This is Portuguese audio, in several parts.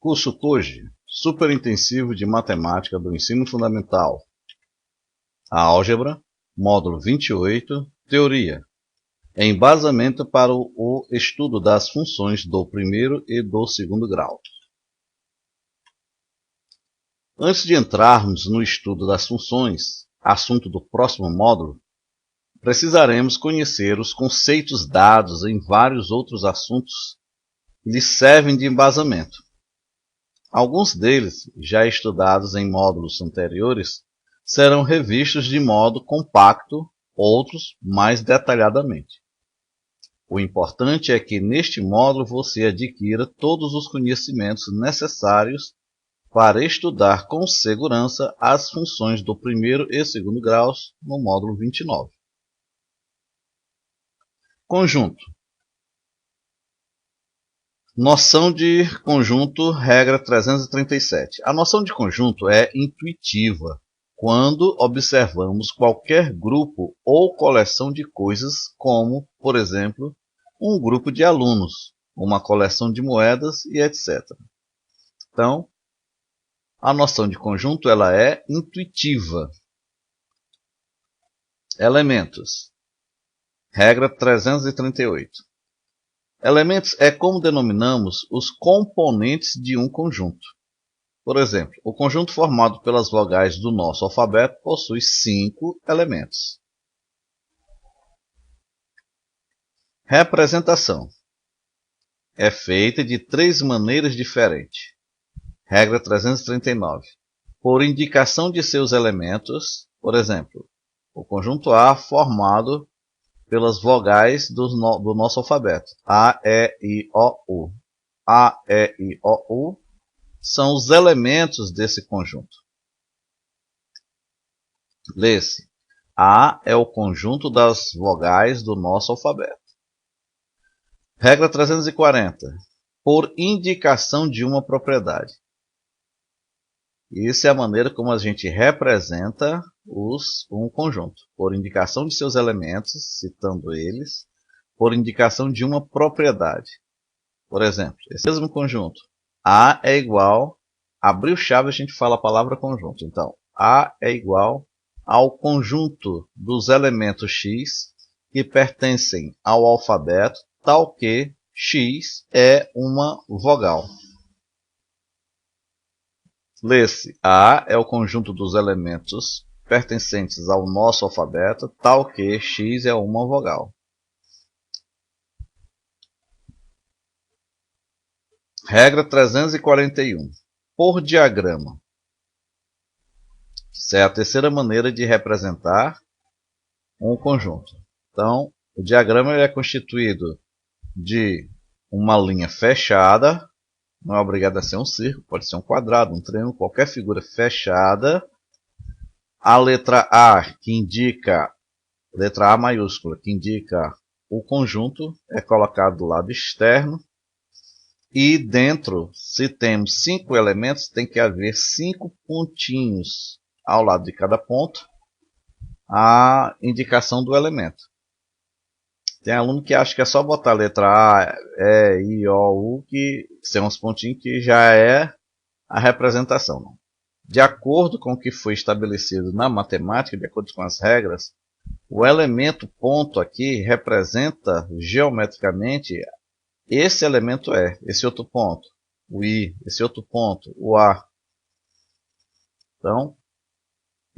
Curso Koji, super intensivo de matemática do ensino fundamental. A álgebra, módulo 28, teoria. Embasamento para o estudo das funções do primeiro e do segundo grau. Antes de entrarmos no estudo das funções, assunto do próximo módulo, precisaremos conhecer os conceitos dados em vários outros assuntos que lhes servem de embasamento. Alguns deles, já estudados em módulos anteriores, serão revistos de modo compacto, outros mais detalhadamente. O importante é que neste módulo você adquira todos os conhecimentos necessários para estudar com segurança as funções do primeiro e segundo graus no módulo 29. Conjunto. Noção de conjunto, regra 337. A noção de conjunto é intuitiva quando observamos qualquer grupo ou coleção de coisas, como, por exemplo, um grupo de alunos, uma coleção de moedas e etc. Então, a noção de conjunto ela é intuitiva. Elementos. Regra 338. Elementos é como denominamos os componentes de um conjunto. Por exemplo, o conjunto formado pelas vogais do nosso alfabeto possui 5 elementos. Representação. É feita de 3 maneiras diferentes. Regra 339. Por indicação de seus elementos, por exemplo, o conjunto A formado pelas vogais do nosso alfabeto. A, E, I, O, U. A, E, I, O, U são os elementos desse conjunto. Lê-se. A é o conjunto das vogais do nosso alfabeto. Regra 340. Por indicação de uma propriedade. Isso é a maneira como a gente representa um conjunto. Por indicação de seus elementos, citando eles, por indicação de uma propriedade. Por exemplo, esse mesmo conjunto. A é igual, abriu chave a gente fala a palavra conjunto. Então, A é igual ao conjunto dos elementos X que pertencem ao alfabeto, tal que X é uma vogal. Lê-se, A é o conjunto dos elementos pertencentes ao nosso alfabeto, tal que X é uma vogal. Regra 341. Por diagrama. Essa é a terceira maneira de representar um conjunto. Então, o diagrama é constituído de uma linha fechada. Não é obrigado a ser um círculo, pode ser um quadrado, um triângulo, qualquer figura fechada. A letra A, que indica, letra A maiúscula, que indica o conjunto, é colocado do lado externo. E dentro, se temos 5 elementos, tem que haver 5 pontinhos ao lado de cada ponto, a indicação do elemento. Tem aluno que acha que é só botar a letra A, E, I, O, U, que são uns pontinhos que já é a representação. De acordo com o que foi estabelecido na matemática, de acordo com as regras, o elemento ponto aqui representa geometricamente esse elemento E, esse outro ponto, o I, esse outro ponto, o A. Então,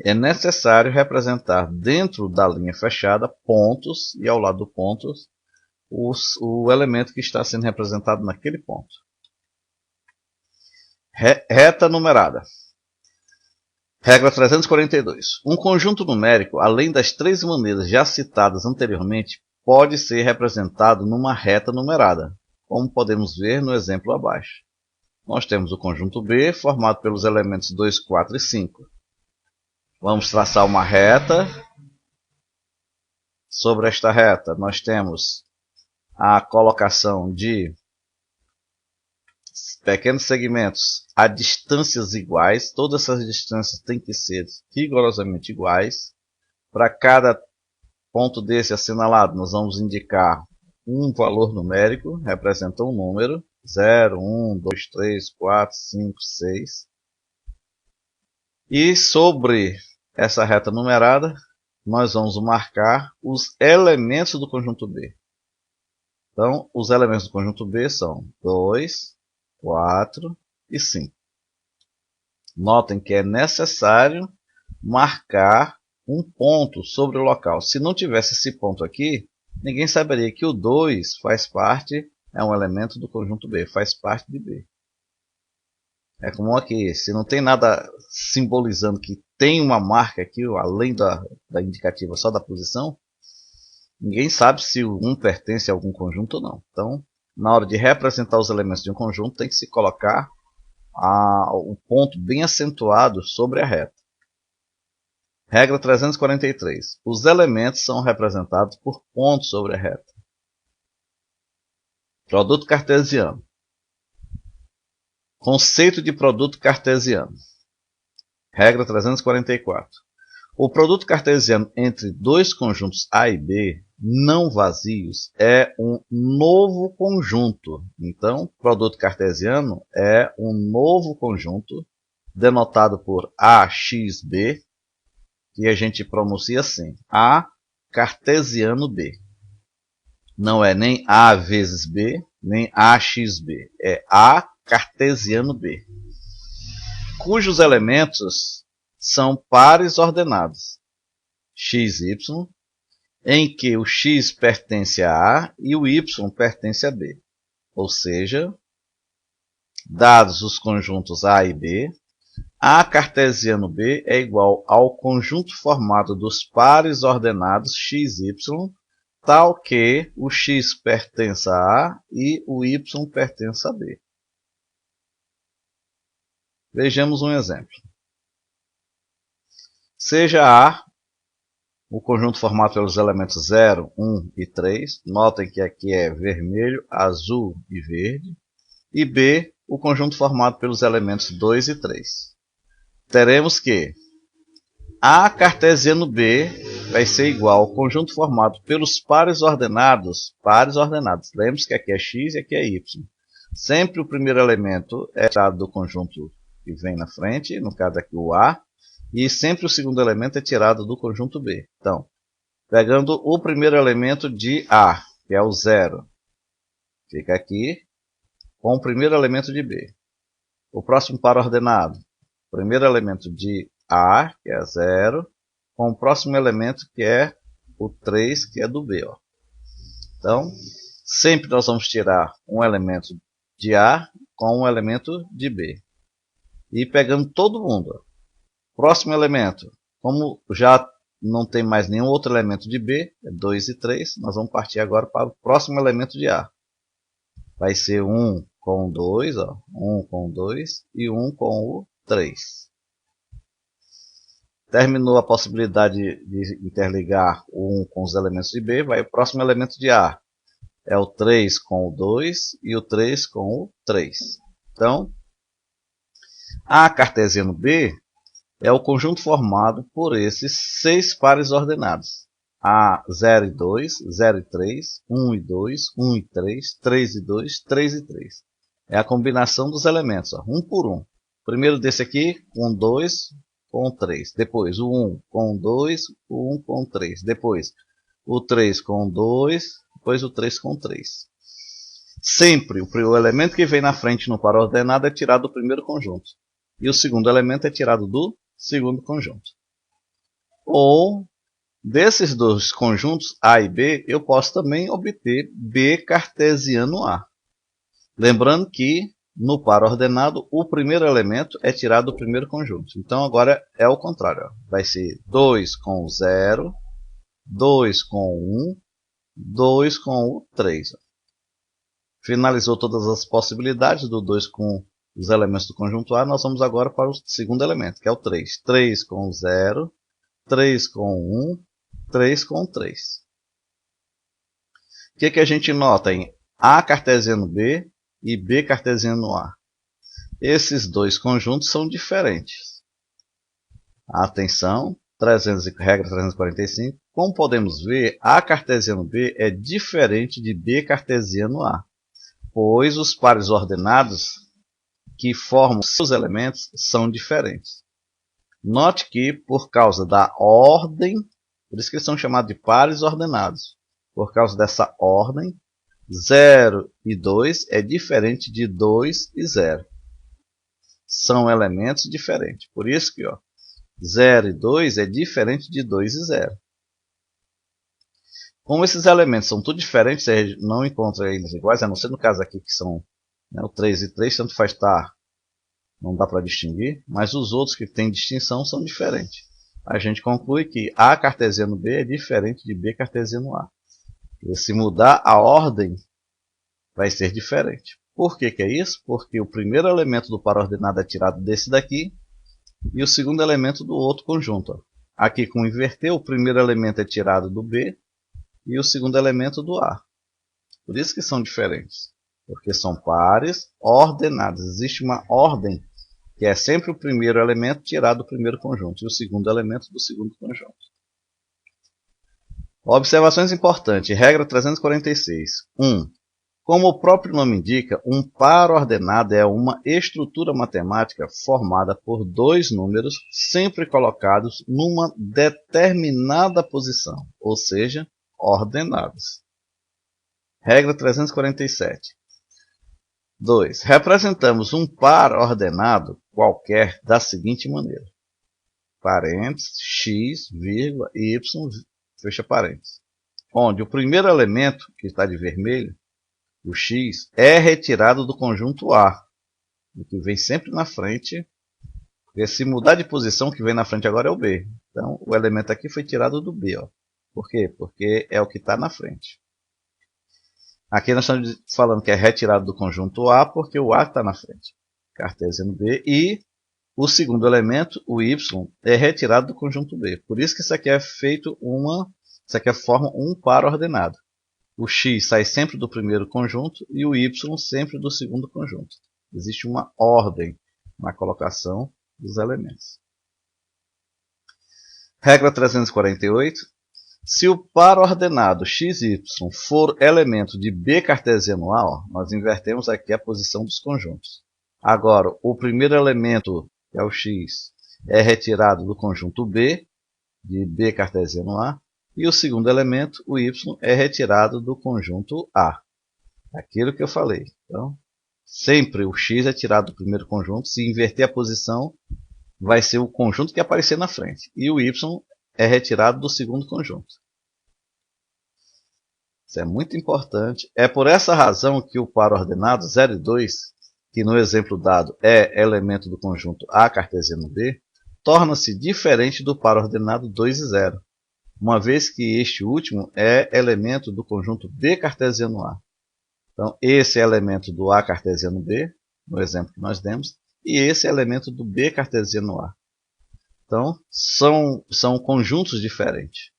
é necessário representar dentro da linha fechada pontos e ao lado do ponto o elemento que está sendo representado naquele ponto. Reta numerada. Regra 342. Um conjunto numérico, além das 3 maneiras já citadas anteriormente, pode ser representado numa reta numerada, como podemos ver no exemplo abaixo. Nós temos o conjunto B formado pelos elementos 2, 4 e 5. Vamos traçar uma reta. Sobre esta reta, nós temos a colocação de pequenos segmentos a distâncias iguais. Todas essas distâncias têm que ser rigorosamente iguais. Para cada ponto desse assinalado, nós vamos indicar um valor numérico, representa um número, 0, 1, 2, 3, 4, 5, 6. E sobre essa reta numerada, nós vamos marcar os elementos do conjunto B. Então, os elementos do conjunto B são 2, 4 e 5. Notem que é necessário marcar um ponto sobre o local. Se não tivesse esse ponto aqui, ninguém saberia que o 2 faz parte, é um elemento do conjunto B, faz parte de B. É como aqui, se não tem nada simbolizando que tem uma marca aqui, além da indicativa só da posição, ninguém sabe se o 1 pertence a algum conjunto ou não. Então, na hora de representar os elementos de um conjunto, tem que se colocar o ponto bem acentuado sobre a reta. Regra 343. Os elementos são representados por pontos sobre a reta. Produto cartesiano. Conceito de produto cartesiano. Regra 344. O produto cartesiano entre dois conjuntos A e B não vazios é um novo conjunto. Então, produto cartesiano é um novo conjunto denotado por AXB, que a gente pronuncia assim, A cartesiano B. Não é nem A vezes B, nem AXB, é A cartesiano B, cujos elementos são pares ordenados, x e y, em que o x pertence a A e o y pertence a B. Ou seja, dados os conjuntos A e B, A cartesiano B é igual ao conjunto formado dos pares ordenados x e y, tal que o x pertença a A e o y pertença a B. Vejamos um exemplo. Seja A o conjunto formado pelos elementos 0, 1 e 3. Notem que aqui é vermelho, azul e verde. E B, o conjunto formado pelos elementos 2 e 3. Teremos que A cartesiano B vai ser igual ao conjunto formado pelos pares ordenados. Lembre-se que aqui é x e aqui é y. Sempre o primeiro elemento é tirado do conjunto que vem na frente, no caso aqui o A, e sempre o segundo elemento é tirado do conjunto B. Então, pegando o primeiro elemento de A, que é o 0, fica aqui com o primeiro elemento de B. O próximo par ordenado, primeiro elemento de A, que é 0, com o próximo elemento que é o 3, que é do B. Ó. Então, sempre nós vamos tirar um elemento de A com um elemento de B. E pegando todo mundo. Ó. Próximo elemento, como já não tem mais nenhum outro elemento de B, é 2 e 3, nós vamos partir agora para o próximo elemento de A. Vai ser 1 com 2, ó, 1 com 2 e 1 com o 3. Terminou a possibilidade de interligar o 1 com os elementos de B, vai o próximo elemento de A. É o 3 com o 2 e o 3 com o 3. Então, A cartesiano B é o conjunto formado por esses 6 pares ordenados. A 0 e 2, 0 e 3, 1 e 2, 1 e 3, 3 e 2, 3 e 3. É a combinação dos elementos, ó, um por um. Primeiro desse aqui com 2, com 3. Depois o 1 com 2, o 1 com 3. Depois o 3 com 2, depois o 3 com 3. Sempre o elemento que vem na frente no par ordenado é tirado do primeiro conjunto. E o segundo elemento é tirado do segundo conjunto. Ou, desses dois conjuntos A e B, eu posso também obter B cartesiano A. Lembrando que, no par ordenado, o primeiro elemento é tirado do primeiro conjunto. Então, agora é o contrário. Ó. Vai ser 2 com o 0, 2 com o 1, 2 com o 3. Ó. Finalizou todas as possibilidades do 2 com os elementos do conjunto A, nós vamos agora para o segundo elemento, que é o 3. 3 com 0, 3 com 1, 3 com 3. O que a gente nota em A cartesiano B e B cartesiano A? Esses dois conjuntos são diferentes. Atenção, regra 345, como podemos ver, A cartesiano B é diferente de B cartesiano A, pois os pares ordenados que formam seus elementos são diferentes. Note que, por causa da ordem, por isso que eles são chamados de pares ordenados, por causa dessa ordem, 0 e 2 é diferente de 2 e 0. São elementos diferentes. Por isso que 0 e 2 é diferente de 2 e 0. Como esses elementos são tudo diferentes, você não encontra eles iguais, a não ser no caso aqui que são o 3 e 3, tanto faz estar, não dá para distinguir, mas os outros que têm distinção são diferentes. A gente conclui que A cartesiano B é diferente de B cartesiano A. E se mudar a ordem, vai ser diferente. Por que é isso? Porque o primeiro elemento do par ordenado é tirado desse daqui e o segundo elemento do outro conjunto. Aqui, com inverter, o primeiro elemento é tirado do B e o segundo elemento do A. Por isso que são diferentes. Porque são pares ordenados. Existe uma ordem que é sempre o primeiro elemento tirado do primeiro conjunto e o segundo elemento do segundo conjunto. Observações importantes. Regra 346. 1. Como o próprio nome indica, um par ordenado é uma estrutura matemática formada por dois números sempre colocados numa determinada posição, ou seja, ordenados. Regra 347. 2. Representamos um par ordenado qualquer da seguinte maneira. Parênteses, x, vírgula, y, fecha parênteses. Onde o primeiro elemento, que está de vermelho, o x, é retirado do conjunto A, o que vem sempre na frente, porque se mudar de posição, o que vem na frente agora é o B. Então, o elemento aqui foi tirado do B. Por quê? Porque é o que está na frente. Aqui nós estamos falando que é retirado do conjunto A, porque o A está na frente. Cartesiano B. E o segundo elemento, o y, é retirado do conjunto B. Por isso que isso aqui é feito isso aqui forma um par ordenado. O x sai sempre do primeiro conjunto e o y sempre do segundo conjunto. Existe uma ordem na colocação dos elementos. Regra 348. Se o par ordenado xy for elemento de B cartesiano A, nós invertemos aqui a posição dos conjuntos. Agora, o primeiro elemento, que é o x, é retirado do conjunto B, de B cartesiano A, e o segundo elemento, o y, é retirado do conjunto A. Aquilo que eu falei. Então, sempre o x é tirado do primeiro conjunto. Se inverter a posição, vai ser o conjunto que aparecer na frente. E o y é retirado do segundo conjunto. Isso é muito importante. É por essa razão que o par ordenado 0 e 2, que no exemplo dado é elemento do conjunto A cartesiano B, torna-se diferente do par ordenado 2 e 0. Uma vez que este último é elemento do conjunto B cartesiano A. Então, esse é elemento do A cartesiano B, no exemplo que nós demos, e esse é elemento do B cartesiano A. Então, são conjuntos diferentes.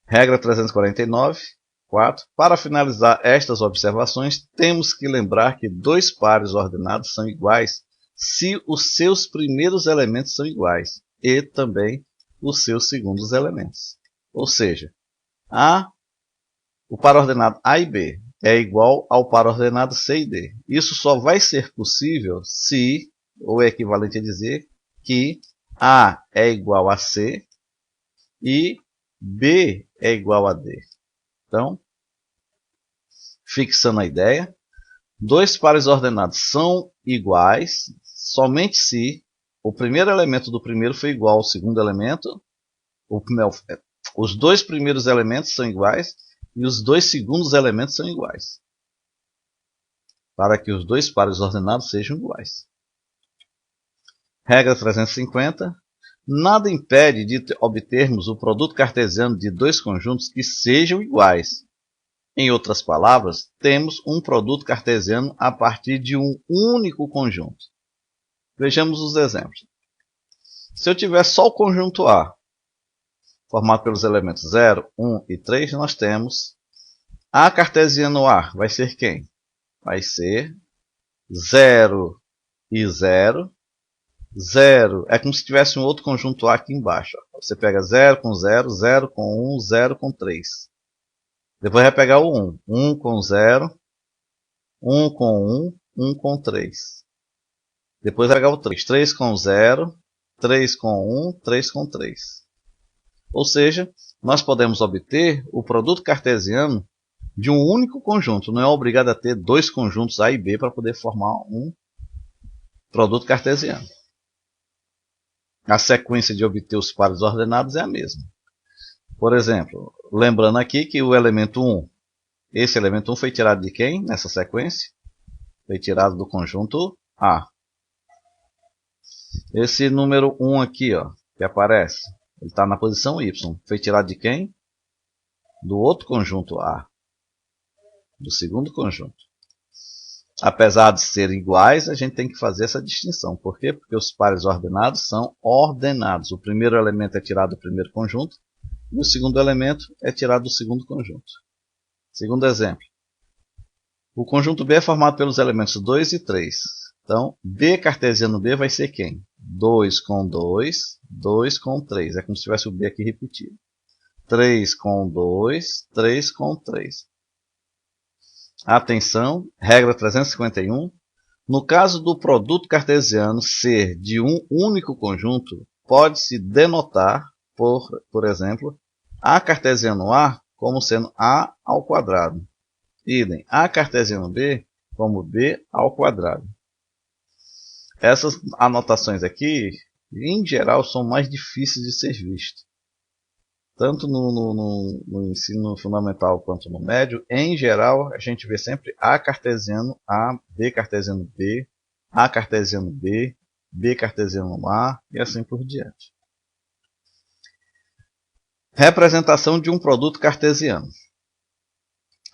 Regra 349, 4. Para finalizar estas observações, temos que lembrar que dois pares ordenados são iguais se os seus primeiros elementos são iguais e também os seus segundos elementos. Ou seja, o par ordenado A e B é igual ao par ordenado C e D. Isso só vai ser possível se, ou é equivalente a dizer, que A é igual a C e B é igual a D. Então, fixando a ideia, dois pares ordenados são iguais somente se o primeiro elemento do primeiro foi igual ao segundo elemento, os dois primeiros elementos são iguais e os dois segundos elementos são iguais, para que os dois pares ordenados sejam iguais. Regra 350. Nada impede de obtermos o produto cartesiano de dois conjuntos que sejam iguais. Em outras palavras, temos um produto cartesiano a partir de um único conjunto. Vejamos os exemplos. Se eu tiver só o conjunto A, formado pelos elementos 0, 1 e 3, nós temos A cartesiano A. Vai ser quem? Vai ser 0 e 0, 0 é como se tivesse um outro conjunto A aqui embaixo. Ó. Você pega 0 com 0, 0 com 1, 0 com 3. Depois vai pegar o 1. 1 com 0, 1 com 1, 1 com 3. Depois vai pegar o 3. 3 com 0, 3 com 1, 3 com 3. Ou seja, nós podemos obter o produto cartesiano de um único conjunto. Não é obrigado a ter dois conjuntos A e B para poder formar um produto cartesiano. A sequência de obter os pares ordenados é a mesma. Por exemplo, lembrando aqui que o elemento 1, esse elemento 1 foi tirado de quem nessa sequência? Foi tirado do conjunto A. Esse número 1 aqui, ó, que aparece, ele está na posição Y. Foi tirado de quem? Do outro conjunto A. Do segundo conjunto. Apesar de serem iguais, a gente tem que fazer essa distinção. Por quê? Porque os pares ordenados são ordenados. O primeiro elemento é tirado do primeiro conjunto e o segundo elemento é tirado do segundo conjunto. Segundo exemplo. O conjunto B é formado pelos elementos 2 e 3. Então, B cartesiano B vai ser quem? 2 com 2, 2 com 3. É como se tivesse o B aqui repetido. 3 com 2, 3 com 3. Atenção, regra 351. No caso do produto cartesiano ser de um único conjunto, pode-se denotar, por exemplo, A cartesiano A como sendo A ao quadrado. Idem, A cartesiano B como B ao quadrado. Essas anotações aqui, em geral, são mais difíceis de ser vistas. Tanto no ensino fundamental quanto no médio, em geral, a gente vê sempre A cartesiano A, B cartesiano B, A cartesiano B, B cartesiano A e assim por diante. Representação de um produto cartesiano.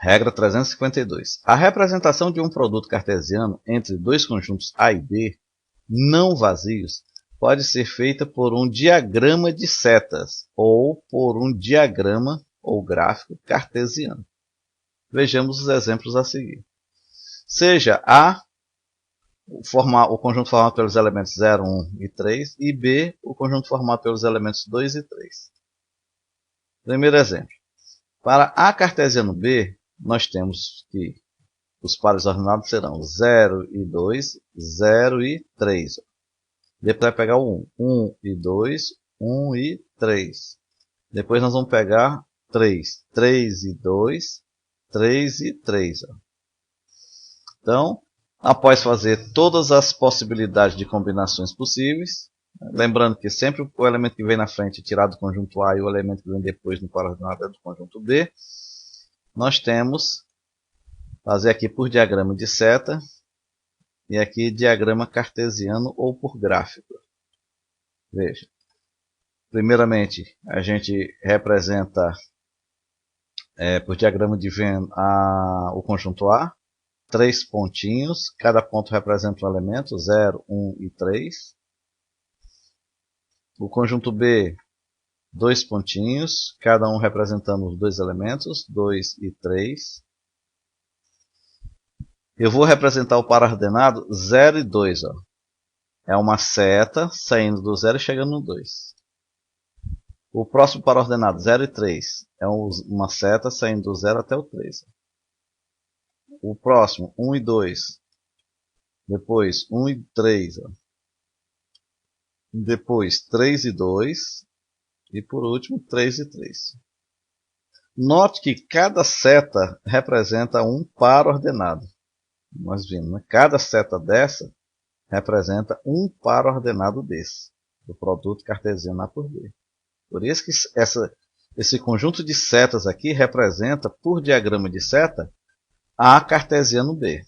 Regra 352. A representação de um produto cartesiano entre dois conjuntos A e B não vazios pode ser feita por um diagrama de setas ou por um diagrama ou gráfico cartesiano. Vejamos os exemplos a seguir. Seja A o conjunto formado pelos elementos 0, 1 e 3 e B o conjunto formado pelos elementos 2 e 3. Primeiro exemplo. Para A cartesiano B, nós temos que os pares ordenados serão 0 e 2, 0 e 3. Depois vai pegar o 1. 1 e 2, 1 e 3. Depois nós vamos pegar 3. 3 e 2, 3 e 3. Então, após fazer todas as possibilidades de combinações possíveis, lembrando que sempre o elemento que vem na frente é tirado do conjunto A e o elemento que vem depois no par ordenado é do conjunto B, nós temos, fazer aqui por diagrama de seta, e aqui diagrama cartesiano ou por gráfico. Veja. Primeiramente, a gente representa por diagrama de Venn o conjunto A. 3 pontinhos. Cada ponto representa um elemento. 0, 1 e 3. O conjunto B, 2 pontinhos. Cada um representando os dois elementos. 2 e 3. Eu vou representar o par ordenado 0 e 2. Ó. É uma seta saindo do 0 e chegando no 2. O próximo par ordenado 0 e 3 é uma seta saindo do 0 até o 3. O próximo 1 e 2. Depois 1 e 3. Ó. Depois 3 e 2. E por último 3 e 3. Note que cada seta representa um par ordenado. Nós vimos, né? Cada seta dessa representa um par ordenado desse, do produto cartesiano A por B. Por isso que esse conjunto de setas aqui representa, por diagrama de seta, A cartesiano B.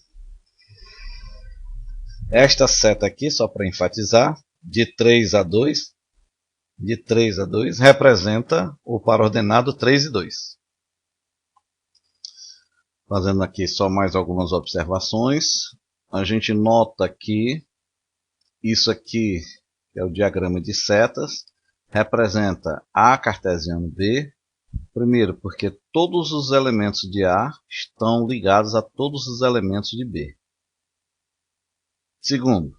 Esta seta aqui, só para enfatizar, de 3 a 2, representa o par ordenado 3 e 2. Fazendo aqui só mais algumas observações. A gente nota que isso aqui, que é o diagrama de setas, representa A cartesiano B. Primeiro, porque todos os elementos de A estão ligados a todos os elementos de B. Segundo,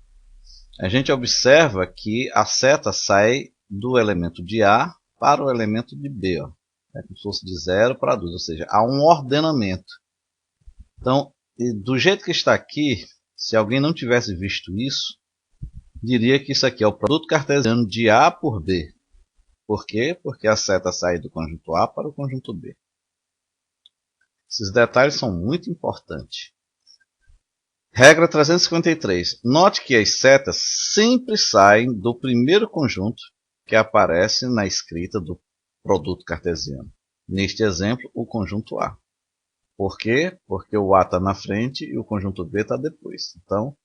a gente observa que a seta sai do elemento de A para o elemento de B. Ó. É como se fosse de 0 para 2, ou seja, há um ordenamento. Então, do jeito que está aqui, se alguém não tivesse visto isso, diria que isso aqui é o produto cartesiano de A por B. Por quê? Porque a seta sai do conjunto A para o conjunto B. Esses detalhes são muito importantes. Regra 353. Note que as setas sempre saem do primeiro conjunto que aparece na escrita do produto cartesiano. Neste exemplo, o conjunto A. Por quê? Porque o A está na frente e o conjunto B está depois. Então,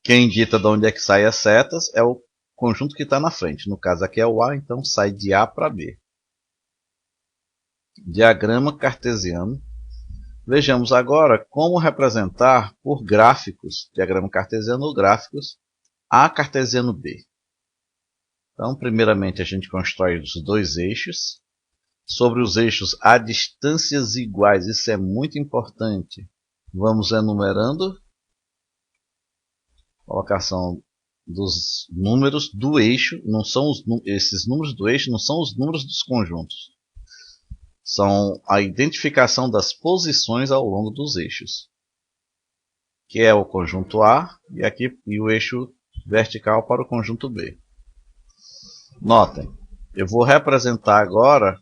quem dita de onde é que saem as setas é o conjunto que está na frente. No caso aqui é o A, então sai de A para B. Diagrama cartesiano. Vejamos agora como representar por gráficos, diagrama cartesiano ou gráficos, A cartesiano B. Então, primeiramente a gente constrói os dois eixos. Sobre os eixos há distâncias iguais, isso é muito importante. Vamos enumerando. Colocação dos números do eixo, não são esses números do eixo não são os números dos conjuntos. São a identificação das posições ao longo dos eixos. Que é o conjunto A e o eixo vertical para o conjunto B. Notem, eu vou representar agora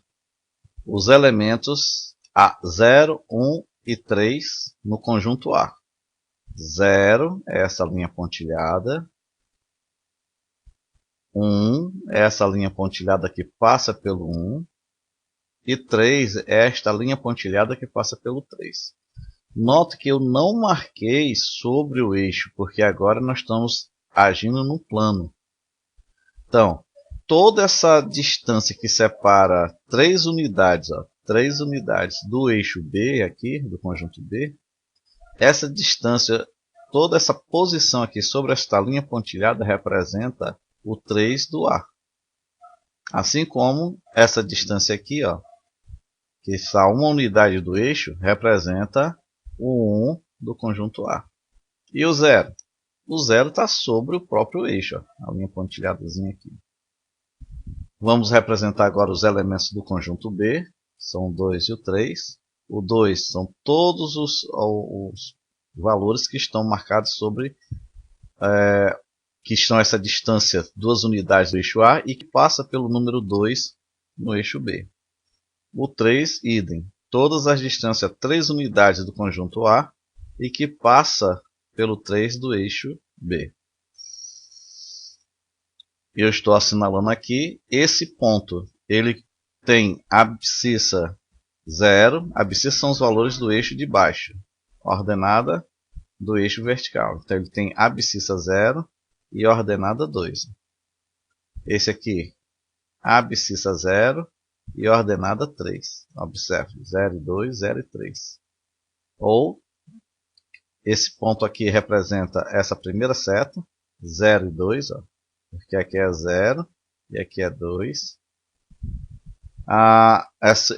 os elementos A0, 1 e 3 no conjunto A. 0 é essa linha pontilhada. 1 é essa linha pontilhada que passa pelo 1. E 3 é esta linha pontilhada que passa pelo 3. Note que eu não marquei sobre o eixo, porque agora nós estamos agindo no plano. Então, toda essa distância que separa 3 unidades, 3 unidades do eixo B aqui, do conjunto B, essa distância, toda essa posição aqui sobre esta linha pontilhada representa o 3 do A. Assim como essa distância aqui, que está uma unidade do eixo, representa o 1 do conjunto A. E o 0? O 0 está sobre o próprio eixo, a linha pontilhadazinha aqui. Vamos representar agora os elementos do conjunto B, são o 2 e o 3. O 2 são todos os valores que estão marcados sobre, que estão essa distância, 2 unidades do eixo A e que passa pelo número 2 no eixo B. O 3, idem. Todas as distâncias 3 unidades do conjunto A e que passa pelo 3 do eixo B. Eu estou assinalando aqui esse ponto. Ele tem abscissa 0. Abscissa são os valores do eixo de baixo. Ordenada do eixo vertical. Então ele tem abscissa 0 e ordenada 2. Esse aqui, abscissa 0. E ordenada 3. Observe, 0 e 2, 0 e 3. Ou, esse ponto aqui representa essa primeira seta, 0 e 2, porque aqui é 0 e aqui é 2.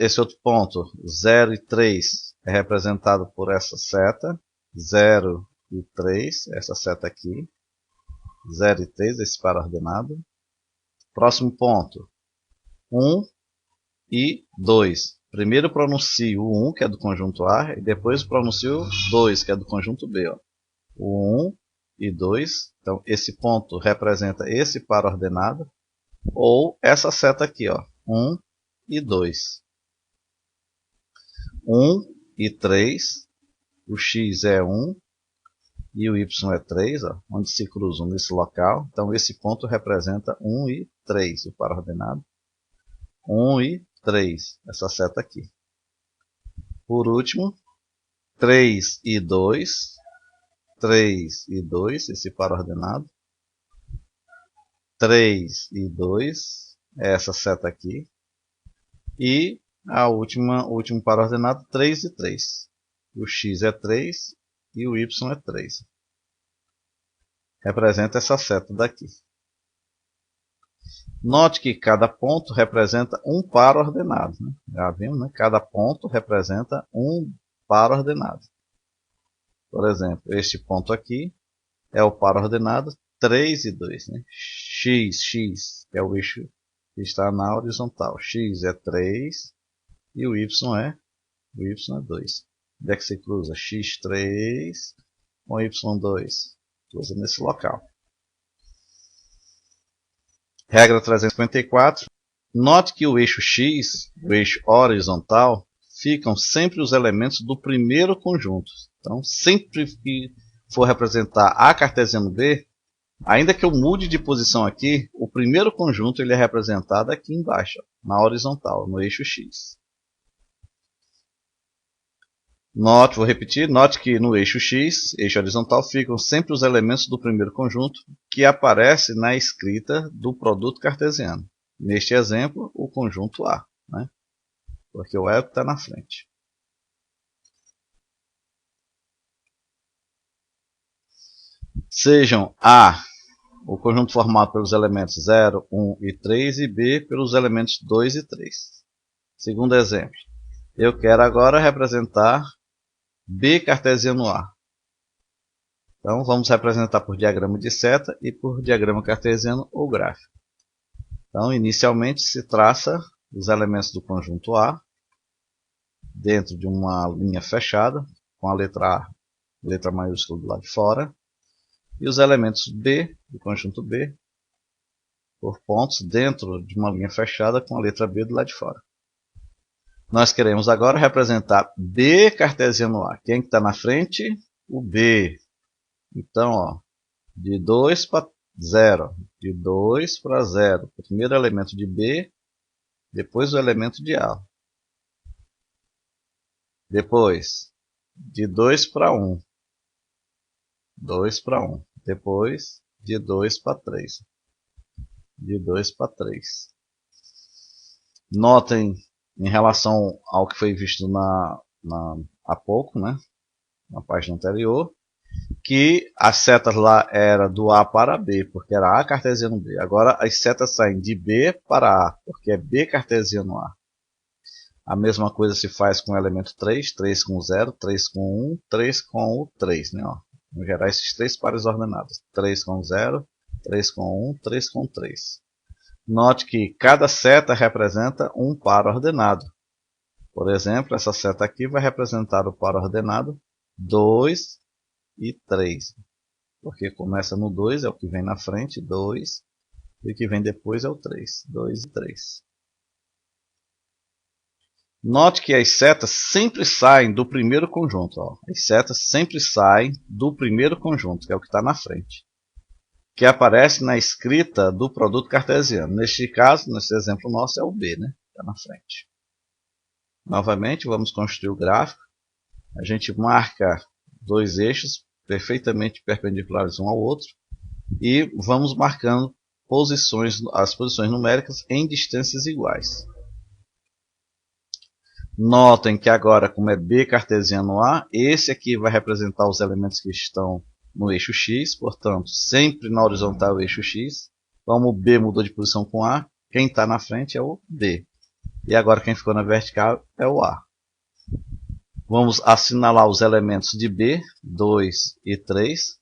Esse outro ponto, 0 e 3, é representado por essa seta, 0 e 3, essa seta aqui, 0 e 3, esse par ordenado. Próximo ponto, 1 e 2. Primeiro pronuncio o 1, que é do conjunto A, e depois pronuncio o 2, que é do conjunto B. O 1 e 2, então esse ponto representa esse par ordenado, ou essa seta aqui, 1 e 2. 1 e 3, o x é 1 e o y é 3, onde se cruzam nesse local. Então esse ponto representa 1 e 3, o par ordenado. 1 e 3, essa seta aqui. Por último, 3 e 2, 3 e 2, esse par ordenado. 3 e 2, essa seta aqui. E o último par ordenado, 3 e 3. O x é 3 e o y é 3. Representa essa seta daqui. Note que cada ponto representa um par ordenado. Né? Já vimos, né? Cada ponto representa um par ordenado. Por exemplo, este ponto aqui é o par ordenado 3 e 2, né? X, que é o eixo que está na horizontal. X é 3 e o Y é 2. Onde é que se cruza? X3 com Y2. Cruza nesse local. Regra 354. Note que o eixo X, o eixo horizontal, ficam sempre os elementos do primeiro conjunto. Então, sempre que for representar A cartesiano B, ainda que eu mude de posição aqui, o primeiro conjunto ele é representado aqui embaixo, na horizontal, no eixo X. Vou repetir, note que no eixo X, eixo horizontal, ficam sempre os elementos do primeiro conjunto que aparece na escrita do produto cartesiano. Neste exemplo, o conjunto A, né? Porque o E está na frente. Sejam A o conjunto formado pelos elementos 0, 1 e 3 e B pelos elementos 2 e 3. Segundo exemplo, eu quero agora representar B cartesiano A. Então vamos representar por diagrama de seta e por diagrama cartesiano o gráfico. Então inicialmente se traça os elementos do conjunto A dentro de uma linha fechada com a letra A, letra maiúscula do lado de fora, e os elementos B do conjunto B por pontos dentro de uma linha fechada com a letra B do lado de fora. Nós queremos agora representar B cartesiano A. Quem está na frente? O B. Então, ó, de 2 para 0. De 2 para 0. O primeiro elemento de B, depois o elemento de A. Depois, de 2 para 1. 2 para 1. Depois, de 2 para 3. De 2 para 3. Notem, em relação ao que foi visto há pouco, né, na página anterior, que as setas lá eram do A para B, porque era A cartesiano B. Agora as setas saem de B para A, porque é B cartesiano A. A mesma coisa se faz com o elemento 3, 3 com 0, 3 com 1, 3 com o 3. Né, ó. Vamos gerar esses três pares ordenados. 3 com 0, 3 com 1, 3 com 3. Note que cada seta representa um par ordenado. Por exemplo, essa seta aqui vai representar o par ordenado 2 e 3. Porque começa no 2, é o que vem na frente, 2. E o que vem depois é o 3. 2 e 3. Note que as setas sempre saem do primeiro conjunto. Ó. As setas sempre saem do primeiro conjunto, que é o que está na frente, que aparece na escrita do produto cartesiano. Neste caso, nesse exemplo nosso, é o B, né? Está na frente. Novamente, vamos construir o gráfico. A gente marca dois eixos perfeitamente perpendiculares um ao outro e vamos marcando as posições numéricas em distâncias iguais. Notem que agora, como é B cartesiano A, esse aqui vai representar os elementos que estão no eixo X, portanto, sempre na horizontal o eixo X. Como o B mudou de posição com A, quem está na frente é o B. E agora quem ficou na vertical é o A. Vamos assinalar os elementos de B, 2 e 3.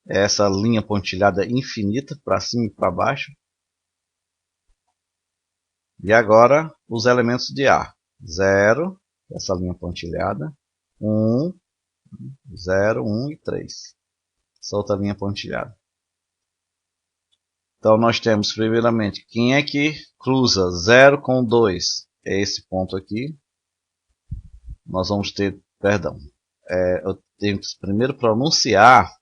Essa linha pontilhada infinita, para cima e para baixo. E agora os elementos de A. 0, essa linha pontilhada. 1, 0, 1 e 3. Essa outra linha pontilhada. Então nós temos primeiramente, quem é que cruza 0 com 2? É esse ponto aqui. Nós vamos ter, eu tenho que primeiro pronunciar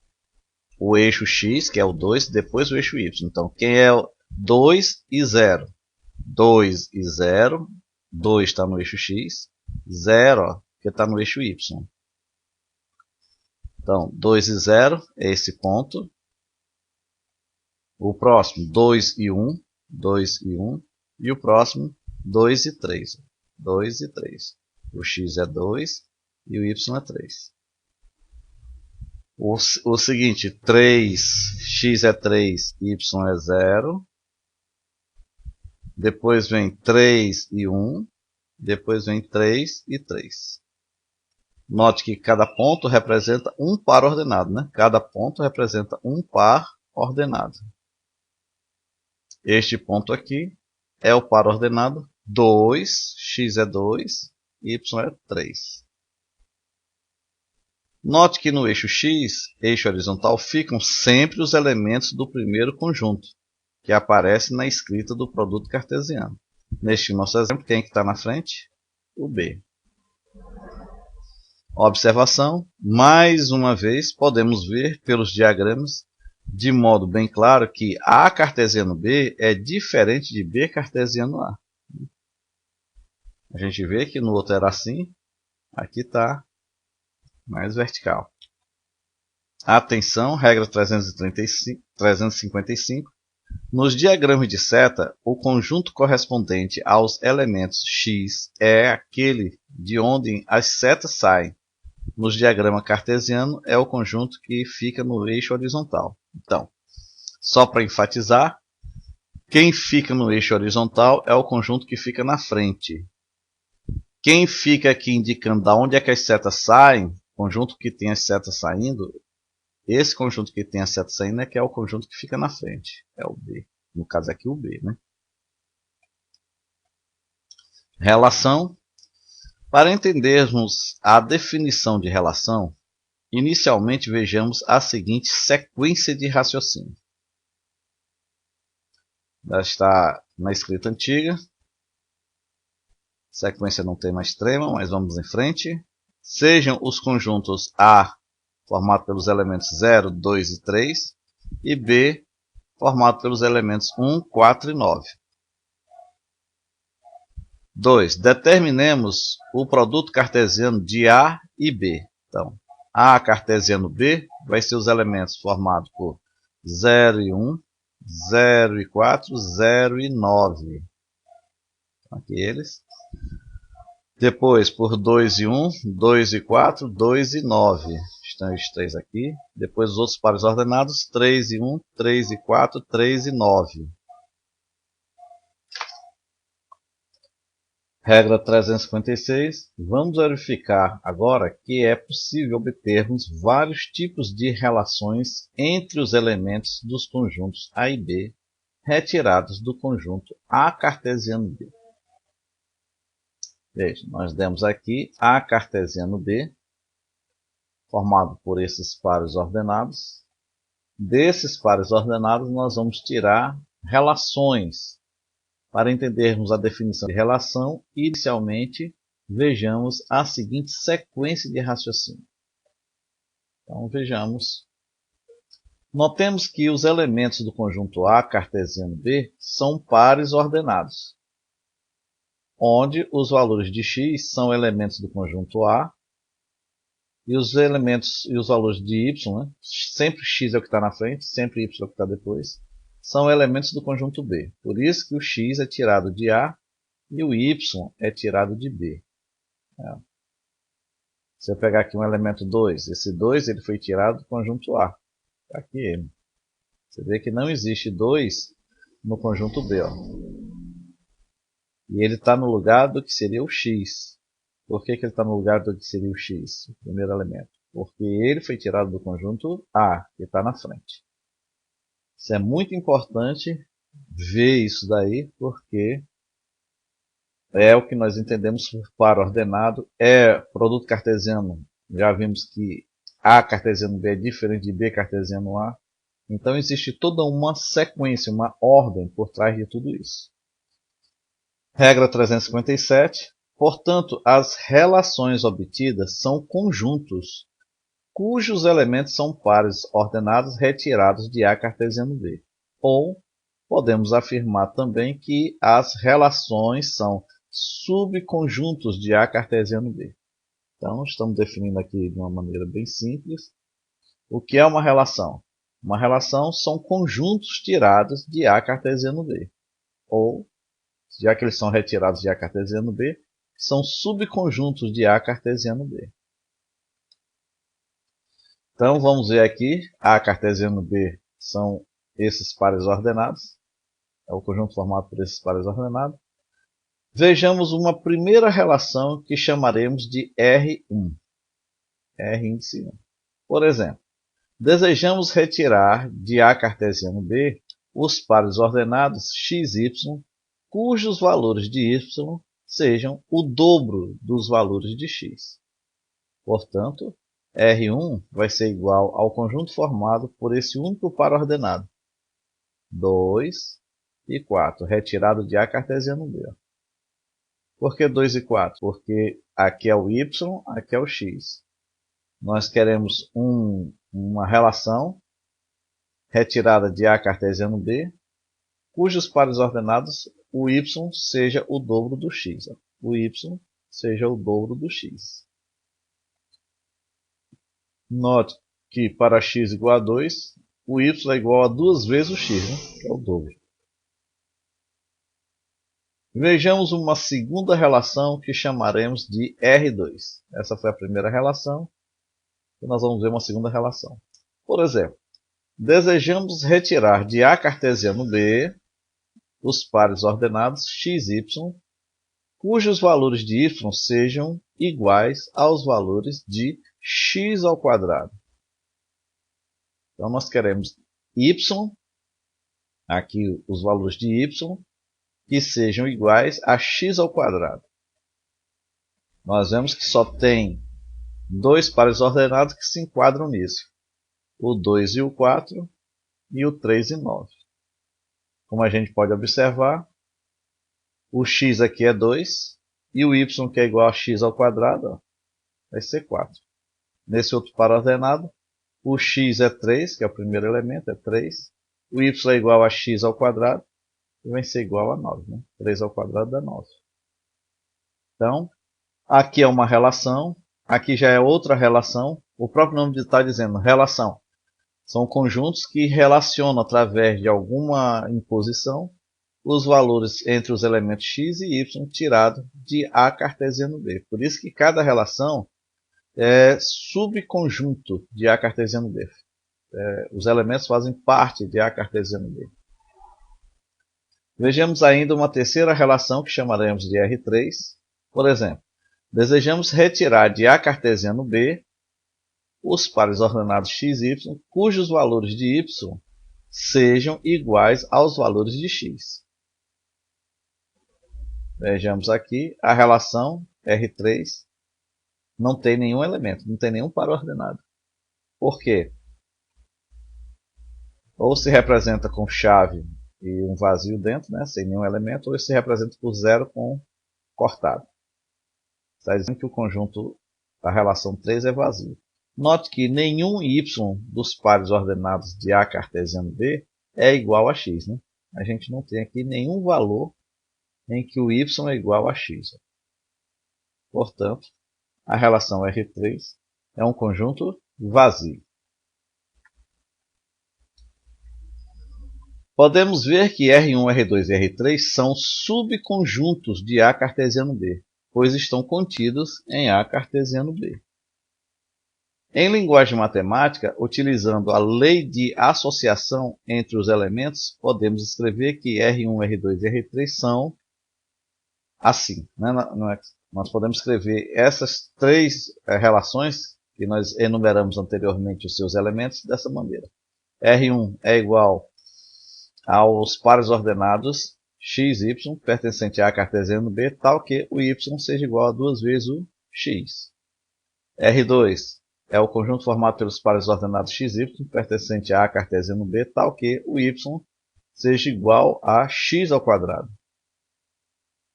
o eixo X, que é o 2, depois o eixo Y. Então quem é o 2 e 0? 2 e 0, 2 está no eixo X, 0 que está no eixo Y. Então 2 e 0 é esse ponto. O próximo 2 e 1, 2 e 1. E o próximo 2 e 3, 2 e 3. O X é 2 e o Y é 3. O seguinte, 3, X é 3, Y é 0. Depois vem 3 e 1. Depois vem 3 e 3. Note que cada ponto representa um par ordenado. Né? Cada ponto representa um par ordenado. Este ponto aqui é o par ordenado 2, x é 2, y é 3. Note que no eixo x, eixo horizontal, ficam sempre os elementos do primeiro conjunto, que aparece na escrita do produto cartesiano. Neste nosso exemplo, quem está na frente? O B. Observação, mais uma vez, podemos ver pelos diagramas de modo bem claro que A cartesiano B é diferente de B cartesiano A. A gente vê que no outro era assim, aqui está mais vertical. Atenção, regra 355. Nos diagramas de seta, o conjunto correspondente aos elementos x é aquele de onde as setas saem. Nos diagramas cartesianos, é o conjunto que fica no eixo horizontal. Então, só para enfatizar, quem fica no eixo horizontal é o conjunto que fica na frente. Quem fica aqui indicando de onde é que as setas saem, conjunto que tem as setas saindo, esse conjunto que tem as setas saindo é que é o conjunto que fica na frente. É o B. No caso aqui o B, né? Relação. Para entendermos a definição de relação, inicialmente vejamos a seguinte sequência de raciocínio. Ela está na escrita antiga. Sequência não tem mais trema, mas vamos em frente. Sejam os conjuntos A formado pelos elementos 0, 2 e 3, e B formado pelos elementos 1, 4 e 9. 2. Determinemos o produto cartesiano de A e B. Então, A cartesiano B vai ser os elementos formados por 0 e 1, 0 e 4, 0 e 9. Aqui eles. Depois, por 2 e 1, 2 e 4, 2 e 9. Estão os 3 aqui. Depois, os outros pares ordenados, 3 e 1, 3 e 4, 3 e 9. Regra 356. Vamos verificar agora que é possível obtermos vários tipos de relações entre os elementos dos conjuntos A e B, retirados do conjunto A cartesiano B. Veja, nós demos aqui A cartesiano B, formado por esses pares ordenados. Desses pares ordenados, nós vamos tirar relações. Para entendermos a definição de relação, inicialmente, vejamos a seguinte sequência de raciocínio. Então, vejamos. Notemos que os elementos do conjunto A cartesiano B são pares ordenados, onde os valores de x são elementos do conjunto A e os valores de y, né? Sempre x é o que está na frente, sempre y é o que está depois, são elementos do conjunto B. Por isso que o x é tirado de A e o y é tirado de B. Se eu pegar aqui um elemento 2, esse 2 ele foi tirado do conjunto A. Está aqui ele. Você vê que não existe 2 no conjunto B. Ó. E ele está no lugar do que seria o x. Por que ele está no lugar do que seria o x, o primeiro elemento? Porque ele foi tirado do conjunto A, que está na frente. Isso é muito importante ver isso daí, porque é o que nós entendemos por par ordenado. É produto cartesiano. Já vimos que A cartesiano B é diferente de B cartesiano A. Então existe toda uma sequência, uma ordem por trás de tudo isso. Regra 357. Portanto, as relações obtidas são conjuntos cujos elementos são pares ordenados retirados de A cartesiano B. Ou podemos afirmar também que as relações são subconjuntos de A cartesiano B. Então, estamos definindo aqui de uma maneira bem simples o que é uma relação. Uma relação são conjuntos tirados de A cartesiano B. Ou, já que eles são retirados de A cartesiano B, são subconjuntos de A cartesiano B. Então, vamos ver aqui, A cartesiano B são esses pares ordenados. É o conjunto formado por esses pares ordenados. Vejamos uma primeira relação que chamaremos de R1. R índice 1. Por exemplo, Desejamos retirar de A cartesiano B os pares ordenados x, y, cujos valores de y sejam o dobro dos valores de x. Portanto, R1 vai ser igual ao conjunto formado por esse único par ordenado, 2 e 4, retirado de A cartesiano B. Por que 2 e 4? Porque aqui é o y, aqui é o x. Nós queremos uma relação retirada de A cartesiano B, cujos pares ordenados o y seja o dobro do x. O y seja o dobro do x. Note que para x igual a 2, o y é igual a 2 vezes o x, né? Que é o dobro. Vejamos uma segunda relação que chamaremos de R2. Essa foi a primeira relação, e nós vamos ver uma segunda relação. Por exemplo, desejamos retirar de A cartesiano B os pares ordenados x, y, cujos valores de y sejam iguais aos valores de x ao quadrado. Então nós queremos y, aqui os valores de y, que sejam iguais a x ao quadrado. Nós vemos que só tem dois pares ordenados que se enquadram nisso. O 2 e o 4 e o 3 e 9. Como a gente pode observar, o x aqui é 2 e o y, que é igual a x ao quadrado, ó, vai ser 4. Nesse outro par ordenado, o x é 3, que é o primeiro elemento, é 3. O y é igual a x ao quadrado e vai ser igual a 9. Né? 3 ao quadrado dá 9. Então, aqui é uma relação, aqui já é outra relação. O próprio nome está dizendo relação. São conjuntos que relacionam através de alguma imposição os valores entre os elementos x e y tirados de A cartesiano B. Por isso que cada relação é subconjunto de A cartesiano B. Os elementos fazem parte de A cartesiano B. Vejamos ainda uma terceira relação que chamaremos de R3. Por exemplo, desejamos retirar de A cartesiano B os pares ordenados x e y, cujos valores de y sejam iguais aos valores de x. Vejamos aqui a relação R3 não tem nenhum elemento, não tem nenhum par ordenado. Por quê? Ou se representa com chave e um vazio dentro, né, sem nenhum elemento, ou se representa por zero com cortado. Está dizendo que o conjunto da relação 3 é vazio. Note que nenhum y dos pares ordenados de A cartesiano B é igual a x. Né? A gente não tem aqui nenhum valor em que o y é igual a x. Portanto, a relação R3 é um conjunto vazio. Podemos ver que R1, R2 e R3 são subconjuntos de A cartesiano B, pois estão contidos em A cartesiano B. Em linguagem matemática, utilizando a lei de associação entre os elementos, podemos escrever que R1, R2 e R3 são assim. Né? Nós podemos escrever essas três relações que nós enumeramos anteriormente os seus elementos dessa maneira. R1 é igual aos pares ordenados x, y, pertencente a cartesiano B, tal que o y seja igual a 2 vezes o x. R2 é o conjunto formado pelos pares ordenados x, y, pertencente a cartesiano B, tal que o y seja igual a x ao quadrado.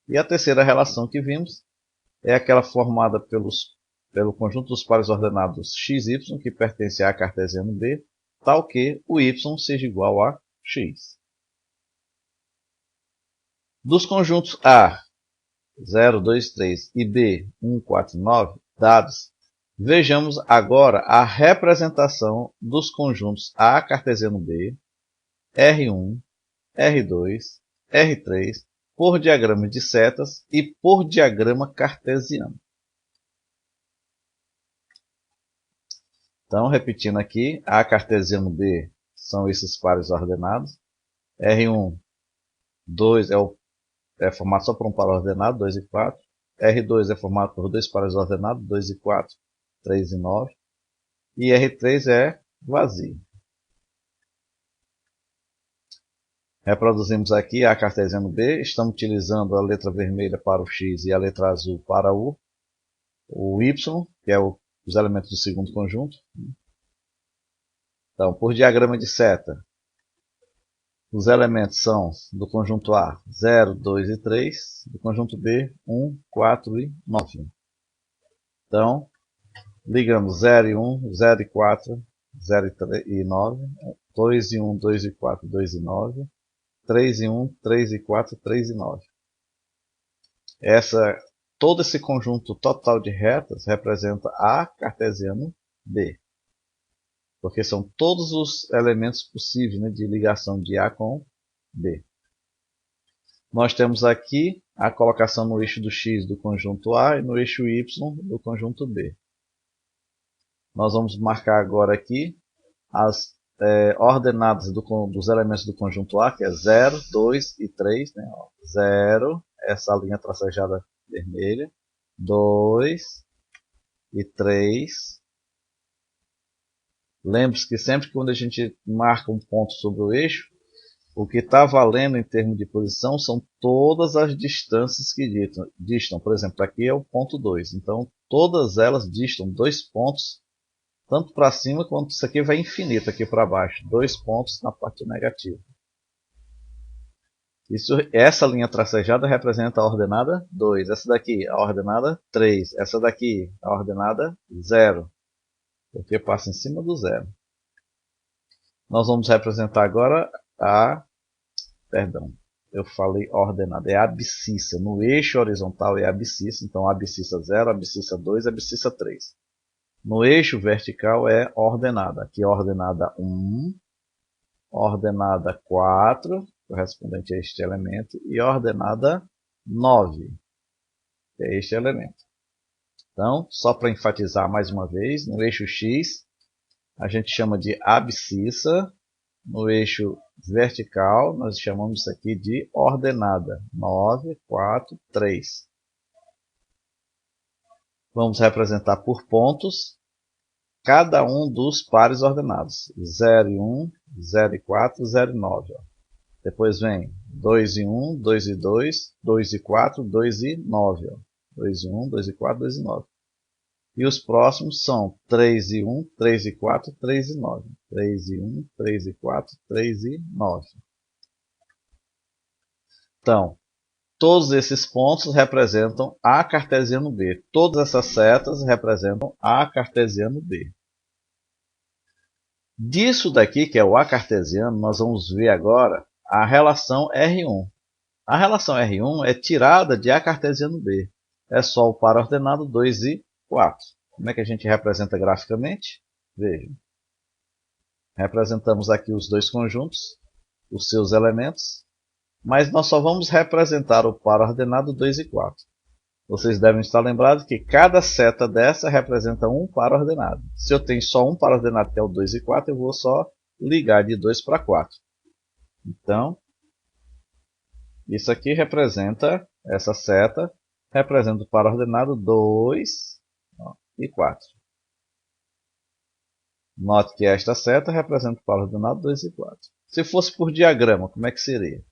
E a terceira relação que vimos é aquela formada pelo conjunto dos pares ordenados x, y, que pertence a cartesiano B, tal que o y seja igual a x. Dos conjuntos A, 0, 2, 3 e B, 1, 4, 9, dados, vejamos agora a representação dos conjuntos A cartesiano B, R1, R2, R3, por diagrama de setas e por diagrama cartesiano. Então, repetindo aqui, A cartesiano B são esses pares ordenados. R1, 2 é formado só por um par ordenado, 2 e 4. R2 é formado por dois pares ordenados, 2 e 4, 3 e 9. E R3 é vazio. Reproduzimos aqui A cartesiano B, estamos utilizando a letra vermelha para o X e a letra azul para o Y, que é os elementos do segundo conjunto. Então, por diagrama de seta, os elementos são do conjunto A 0, 2 e 3, do conjunto B 1, 4 e 9. Então, ligamos 0 e 1, 0 e 4, 0 e 3 e 9, 2 e 1, 2 e 4, 2 e 9, 3 e 1, 3 e 4, 3 e 9. Todo esse conjunto total de retas representa A cartesiano B. Porque são todos os elementos possíveis, né, de ligação de A com B. Nós temos aqui a colocação no eixo do X do conjunto A e no eixo Y do conjunto B. Nós vamos marcar agora aqui as ordenadas dos elementos do conjunto A, que é 0, 2 e 3. Né? 0, essa linha tracejada vermelha. 2 e 3. Lembre-se que sempre que quando a gente marca um ponto sobre o eixo, o que está valendo em termos de posição são todas as distâncias que distam. Por exemplo, aqui é o ponto 2. Então, todas elas distam 2 pontos, tanto para cima quanto isso aqui vai infinito aqui para baixo. 2 pontos na parte negativa. Essa linha tracejada representa a ordenada 2. Essa daqui, a ordenada 3. Essa daqui, a ordenada 0. Porque passa em cima do 0. Nós vamos representar agora eu falei ordenada, é a abscissa. No eixo horizontal é a abscissa, então a abscissa 0, a abscissa 2, a abscissa 3. No eixo vertical é ordenada. Aqui ordenada 1, ordenada 4, correspondente a este elemento, e ordenada 9, que é este elemento. Então, só para enfatizar mais uma vez, no eixo X a gente chama de abscissa, no eixo vertical nós chamamos isso aqui de ordenada, 9, 4, 3. Vamos representar por pontos cada um dos pares ordenados, 0 e 1, 0 e 4, 0 e 9. Ó. Depois vem 2 e 1, 2 e 2, 2 e 4, 2 e 9. Ó. 2 e 1, 2 e 4, 2 e 9. E os próximos são 3 e 1, 3 e 4, 3 e 9. 3 e 1, 3 e 4, 3 e 9. Então, todos esses pontos representam A cartesiano B. Todas essas setas representam A cartesiano B. Disso daqui, que é o A cartesiano, nós vamos ver agora a relação R1. A relação R1 é tirada de A cartesiano B. É só o par ordenado 2 e 4. Como é que a gente representa graficamente? Vejam. Representamos aqui os dois conjuntos, os seus elementos, mas nós só vamos representar o par ordenado 2 e 4. Vocês devem estar lembrados que cada seta dessa representa um par ordenado. Se eu tenho só um par ordenado, que é o 2 e 4, eu vou só ligar de 2 para 4. Então, isso aqui representa, essa seta, representa o par ordenado 2 e 4. Note que esta seta representa o par ordenado 2 e 4. Se fosse por diagrama, como é que seria?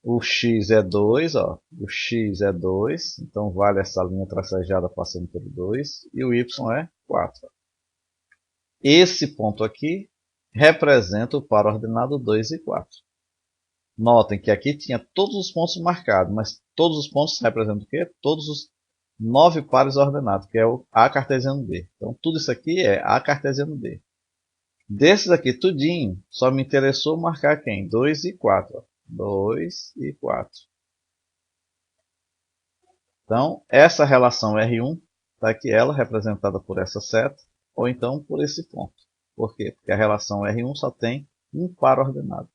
O x é 2, ó. O x é 2, então vale essa linha tracejada passando pelo 2, e o y é 4. Esse ponto aqui representa o par ordenado 2 e 4. Notem que aqui tinha todos os pontos marcados, mas todos os pontos representam o quê? Todos os 9 pares ordenados, que é o A cartesiano B. Então tudo isso aqui é A cartesiano B. Desses aqui tudinho, só me interessou marcar quem? 2 e 4. Ó. 2 e 4. Então, essa relação R1 está aqui, ela representada por essa seta, ou então por esse ponto. Por quê? Porque a relação R1 só tem um par ordenado.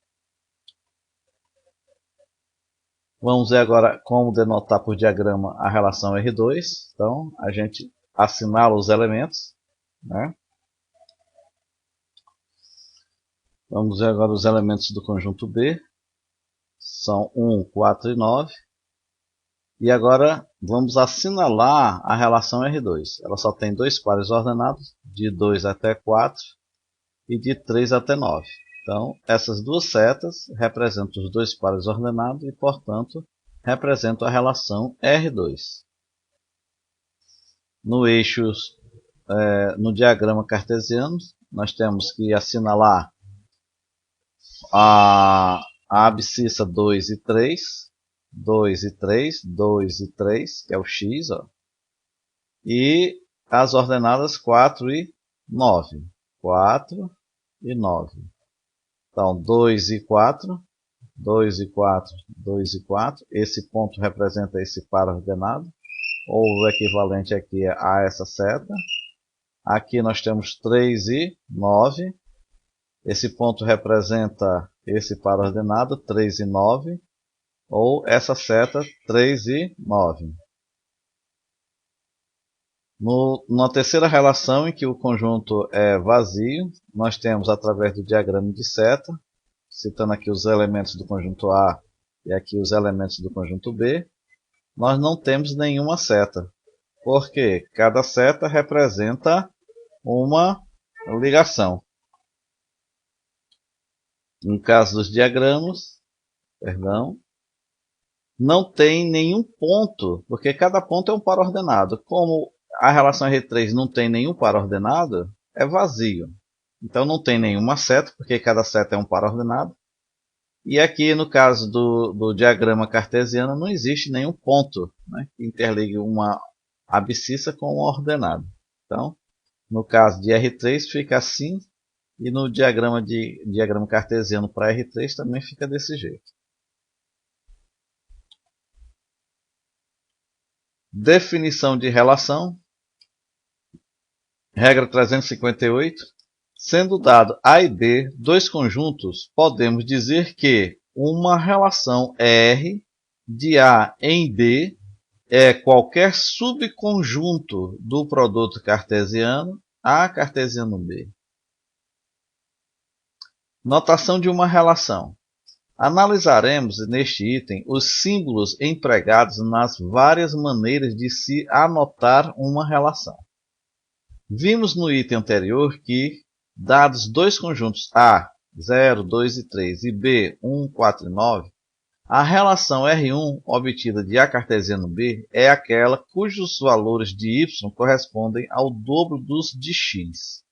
Vamos ver agora como denotar por diagrama a relação R2. Então, a gente assinala os elementos. Né? Vamos ver agora os elementos do conjunto B. São 1, 4 e 9. E agora vamos assinalar a relação R2. Ela só tem dois pares ordenados, de 2 até 4 e de 3 até 9. Então, essas duas setas representam os dois pares ordenados e, portanto, representam a relação R2. No eixo, no diagrama cartesiano, nós temos que assinalar a abscissa 2 e 3, 2 e 3, 2 e 3, que é o x, ó, e as ordenadas 4 e 9. 4 e 9. Então, 2 e 4, 2 e 4, 2 e 4. Esse ponto representa esse par ordenado, ou o equivalente aqui a essa seta. Aqui nós temos 3 e 9. Esse ponto representa esse par ordenado, 3 e 9, ou essa seta 3 e 9. Na terceira relação, em que o conjunto é vazio, nós temos através do diagrama de seta, citando aqui os elementos do conjunto A e aqui os elementos do conjunto B, nós não temos nenhuma seta, porque cada seta representa uma ligação. No caso dos diagramas, não tem nenhum ponto, porque cada ponto é um par ordenado. Como a relação R3 não tem nenhum par ordenado, é vazio. Então não tem nenhuma seta, porque cada seta é um par ordenado. E aqui no caso do diagrama cartesiano não existe nenhum ponto, né, que interligue uma abscissa com uma ordenada. Então, no caso de R3 fica assim, e no diagrama cartesiano para R3 também fica desse jeito. Definição de relação. Regra 358. Sendo dado A e B dois conjuntos, podemos dizer que uma relação R de A em B é qualquer subconjunto do produto cartesiano A cartesiano B. Notação de uma relação. Analisaremos neste item os símbolos empregados nas várias maneiras de se anotar uma relação. Vimos no item anterior que, dados dois conjuntos A, 0, 2 e 3 e B, 1, 4 e 9, a relação R1 obtida de A cartesiano B é aquela cujos valores de Y correspondem ao dobro dos de X.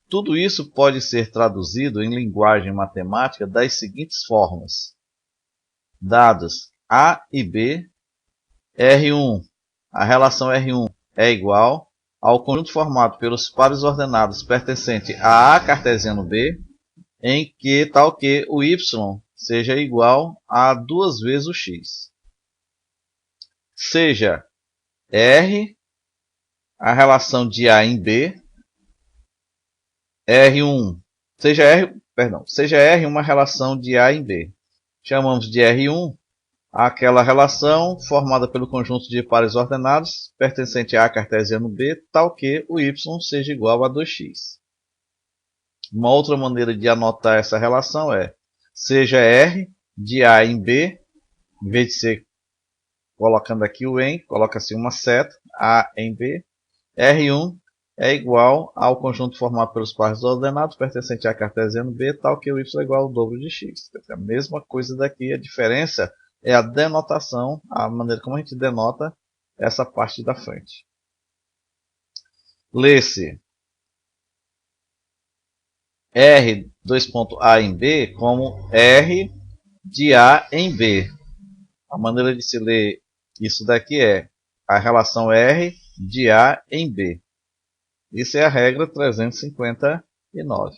Tudo isso pode ser traduzido em linguagem matemática das seguintes formas. Dados A e B, R1, a relação R1 é igual ao conjunto formado pelos pares ordenados pertencente a A cartesiano B, em que tal que o Y seja igual a 2 vezes o X. Seja R a relação de A em B, seja R uma relação de A em B. Chamamos de R1 aquela relação formada pelo conjunto de pares ordenados pertencente a A cartesiano B, tal que o Y seja igual a 2x. Uma outra maneira de anotar essa relação é, seja R de A em B, em vez de ser colocando aqui o em, coloca-se uma seta, A em B, R1 é igual ao conjunto formado pelos pares ordenados pertencente a cartesiano B, tal que o y é igual ao dobro de x. É a mesma coisa daqui, a diferença é a denotação, a maneira como a gente denota essa parte da frente. Lê-se R, A em B como R de A em B. A maneira de se ler isso daqui é a relação R de A em B. Isso é a regra 359.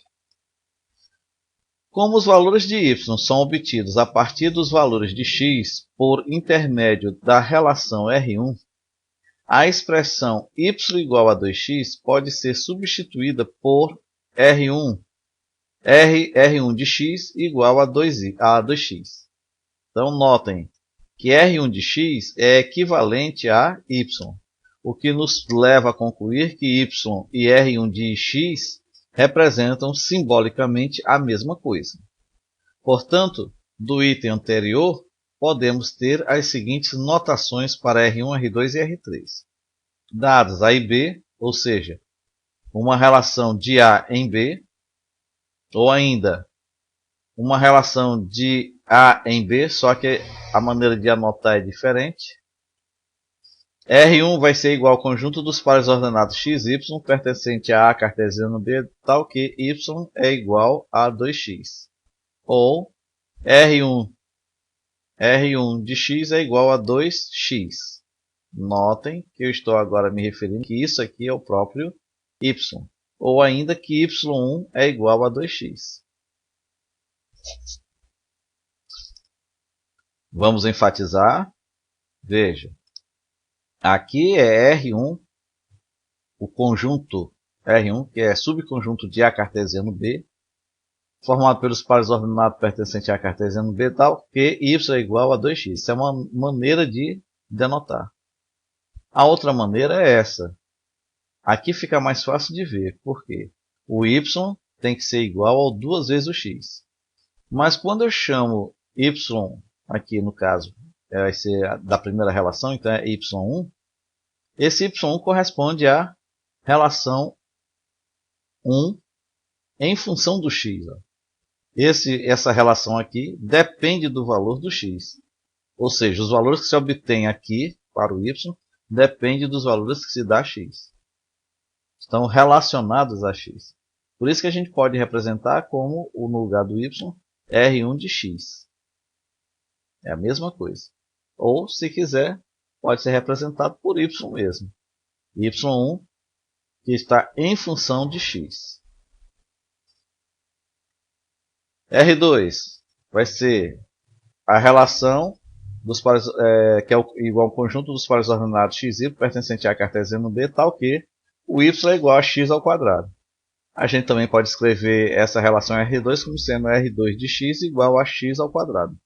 Como os valores de y são obtidos a partir dos valores de x por intermédio da relação R1, a expressão y igual a 2x pode ser substituída por R1 de x igual a 2x. Então, notem que R1 de x é equivalente a y, o que nos leva a concluir que y e R1 de x representam simbolicamente a mesma coisa. Portanto, do item anterior, podemos ter as seguintes notações para R1, R2 e R3. Dados A e B, ou seja, uma relação de A em B, ou ainda uma relação de A em B, só que a maneira de anotar é diferente. R1 vai ser igual ao conjunto dos pares ordenados x, y, pertencente a cartesiano B, tal que y é igual a 2x. Ou R1 de x é igual a 2x. Notem que eu estou agora me referindo que isso aqui é o próprio y. Ou ainda que y1 é igual a 2x. Vamos enfatizar. Veja. Aqui é R1, o conjunto R1, que é subconjunto de A cartesiano B, formado pelos pares ordenados pertencentes a cartesiano B, tal que y é igual a 2x. Isso é uma maneira de denotar. A outra maneira é essa. Aqui fica mais fácil de ver, porque o y tem que ser igual a 2 vezes o x. Mas quando eu chamo y, aqui no caso, vai ser da primeira relação, então é y1, esse y1 corresponde à relação 1 em função do x. Essa relação aqui depende do valor do x. Ou seja, os valores que se obtém aqui para o y dependem dos valores que se dá a x. Estão relacionados a x. Por isso que a gente pode representar como, no lugar do y, R1 de x. É a mesma coisa. Ou, se quiser, pode ser representado por y mesmo. y1 que está em função de x. R2 vai ser a relação dos pares, que é igual ao conjunto dos pares ordenados x e y pertencente a cartesiano B, tal que o y é igual a x ao quadrado. A gente também pode escrever essa relação R2 como sendo R2 de x igual a x ao quadrado.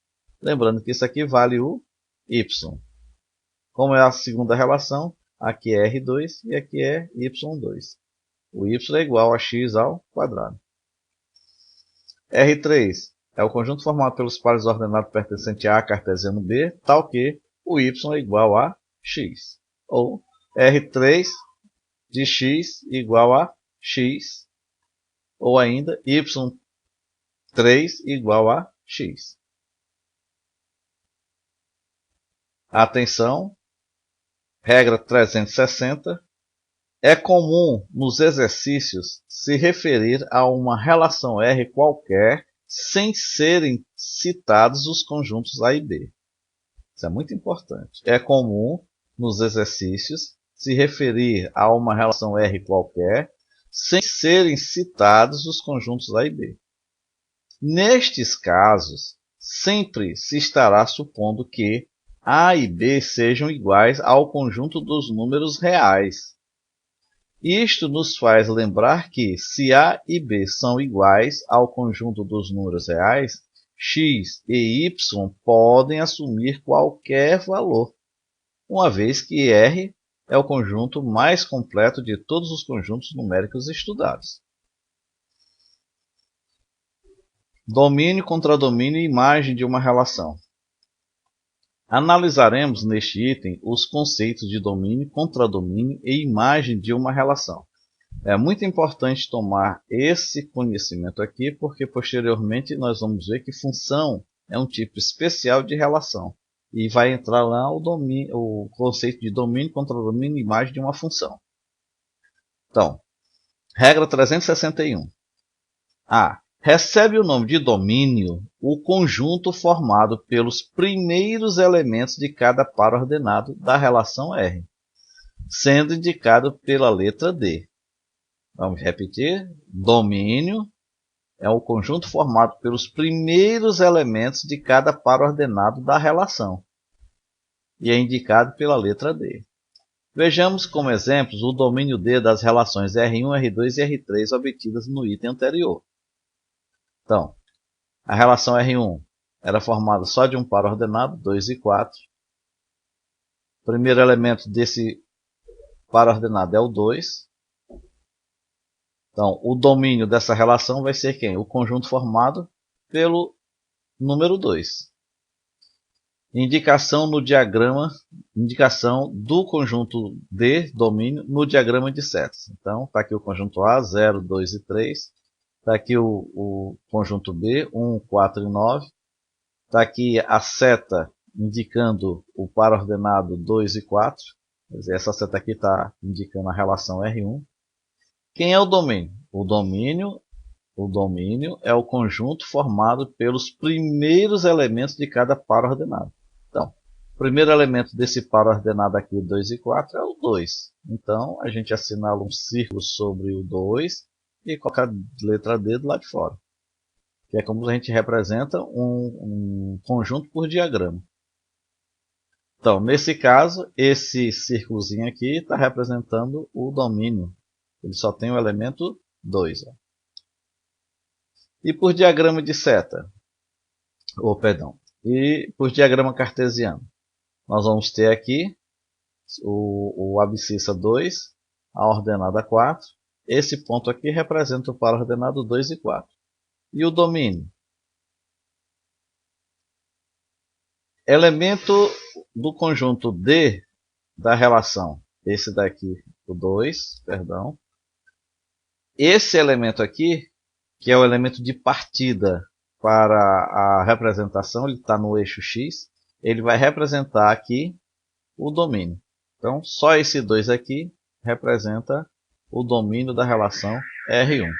Lembrando que isso aqui vale o y. Como é a segunda relação, aqui é R2 e aqui é y2. O y é igual a x ao quadrado. R3 é o conjunto formado pelos pares ordenados pertencentes a cartesiano B, tal que o y é igual a x. Ou R3 de x igual a x. Ou ainda y3 igual a x. Atenção, regra 360. É comum nos exercícios se referir a uma relação R qualquer sem serem citados os conjuntos A e B. Isso é muito importante. É comum nos exercícios se referir a uma relação R qualquer sem serem citados os conjuntos A e B. Nestes casos, sempre se estará supondo que A e B sejam iguais ao conjunto dos números reais. Isto nos faz lembrar que, se A e B são iguais ao conjunto dos números reais, x e y podem assumir qualquer valor, uma vez que R é o conjunto mais completo de todos os conjuntos numéricos estudados. Domínio, contradomínio e imagem de uma relação. Analisaremos neste item os conceitos de domínio, contradomínio e imagem de uma relação. É muito importante tomar esse conhecimento aqui, porque posteriormente nós vamos ver que função é um tipo especial de relação. E vai entrar lá o conceito de domínio, contradomínio e imagem de uma função. Então, regra 361. A. Recebe o nome de domínio o conjunto formado pelos primeiros elementos de cada par ordenado da relação R, sendo indicado pela letra D. Vamos repetir. Domínio é o conjunto formado pelos primeiros elementos de cada par ordenado da relação e é indicado pela letra D. Vejamos como exemplos o domínio D das relações R1, R2 e R3 obtidas no item anterior. Então, a relação R1 era formada só de um par ordenado, 2 e 4. O primeiro elemento desse par ordenado é o 2. Então, o domínio dessa relação vai ser quem? O conjunto formado pelo número 2. Indicação no diagrama, indicação do conjunto D, domínio, no diagrama de setas. Então, está aqui o conjunto A, 0, 2 e 3. Está aqui o conjunto B, 1, 4 e 9. Está aqui a seta indicando o par ordenado 2 e 4. Quer dizer, essa seta aqui está indicando a relação R1. Quem é o domínio? O domínio é o conjunto formado pelos primeiros elementos de cada par ordenado. Então, o primeiro elemento desse par ordenado aqui, 2 e 4, é o 2. Então, a gente assinala um círculo sobre o 2 e coloca a letra D do lado de fora. Que é como a gente representa um conjunto por diagrama. Então, nesse caso, esse círculozinho aqui está representando o domínio. Ele só tem o elemento 2. Ó. E por diagrama de seta, e por diagrama cartesiano, nós vamos ter aqui o abscissa 2, a ordenada 4. Esse ponto aqui representa o par ordenado 2 e 4. E o domínio? Elemento do conjunto D da relação, esse daqui, o 2, perdão. Esse elemento aqui, que é o elemento de partida para a representação, ele está no eixo X, ele vai representar aqui o domínio. Então, só esse 2 aqui representa o domínio da relação R1.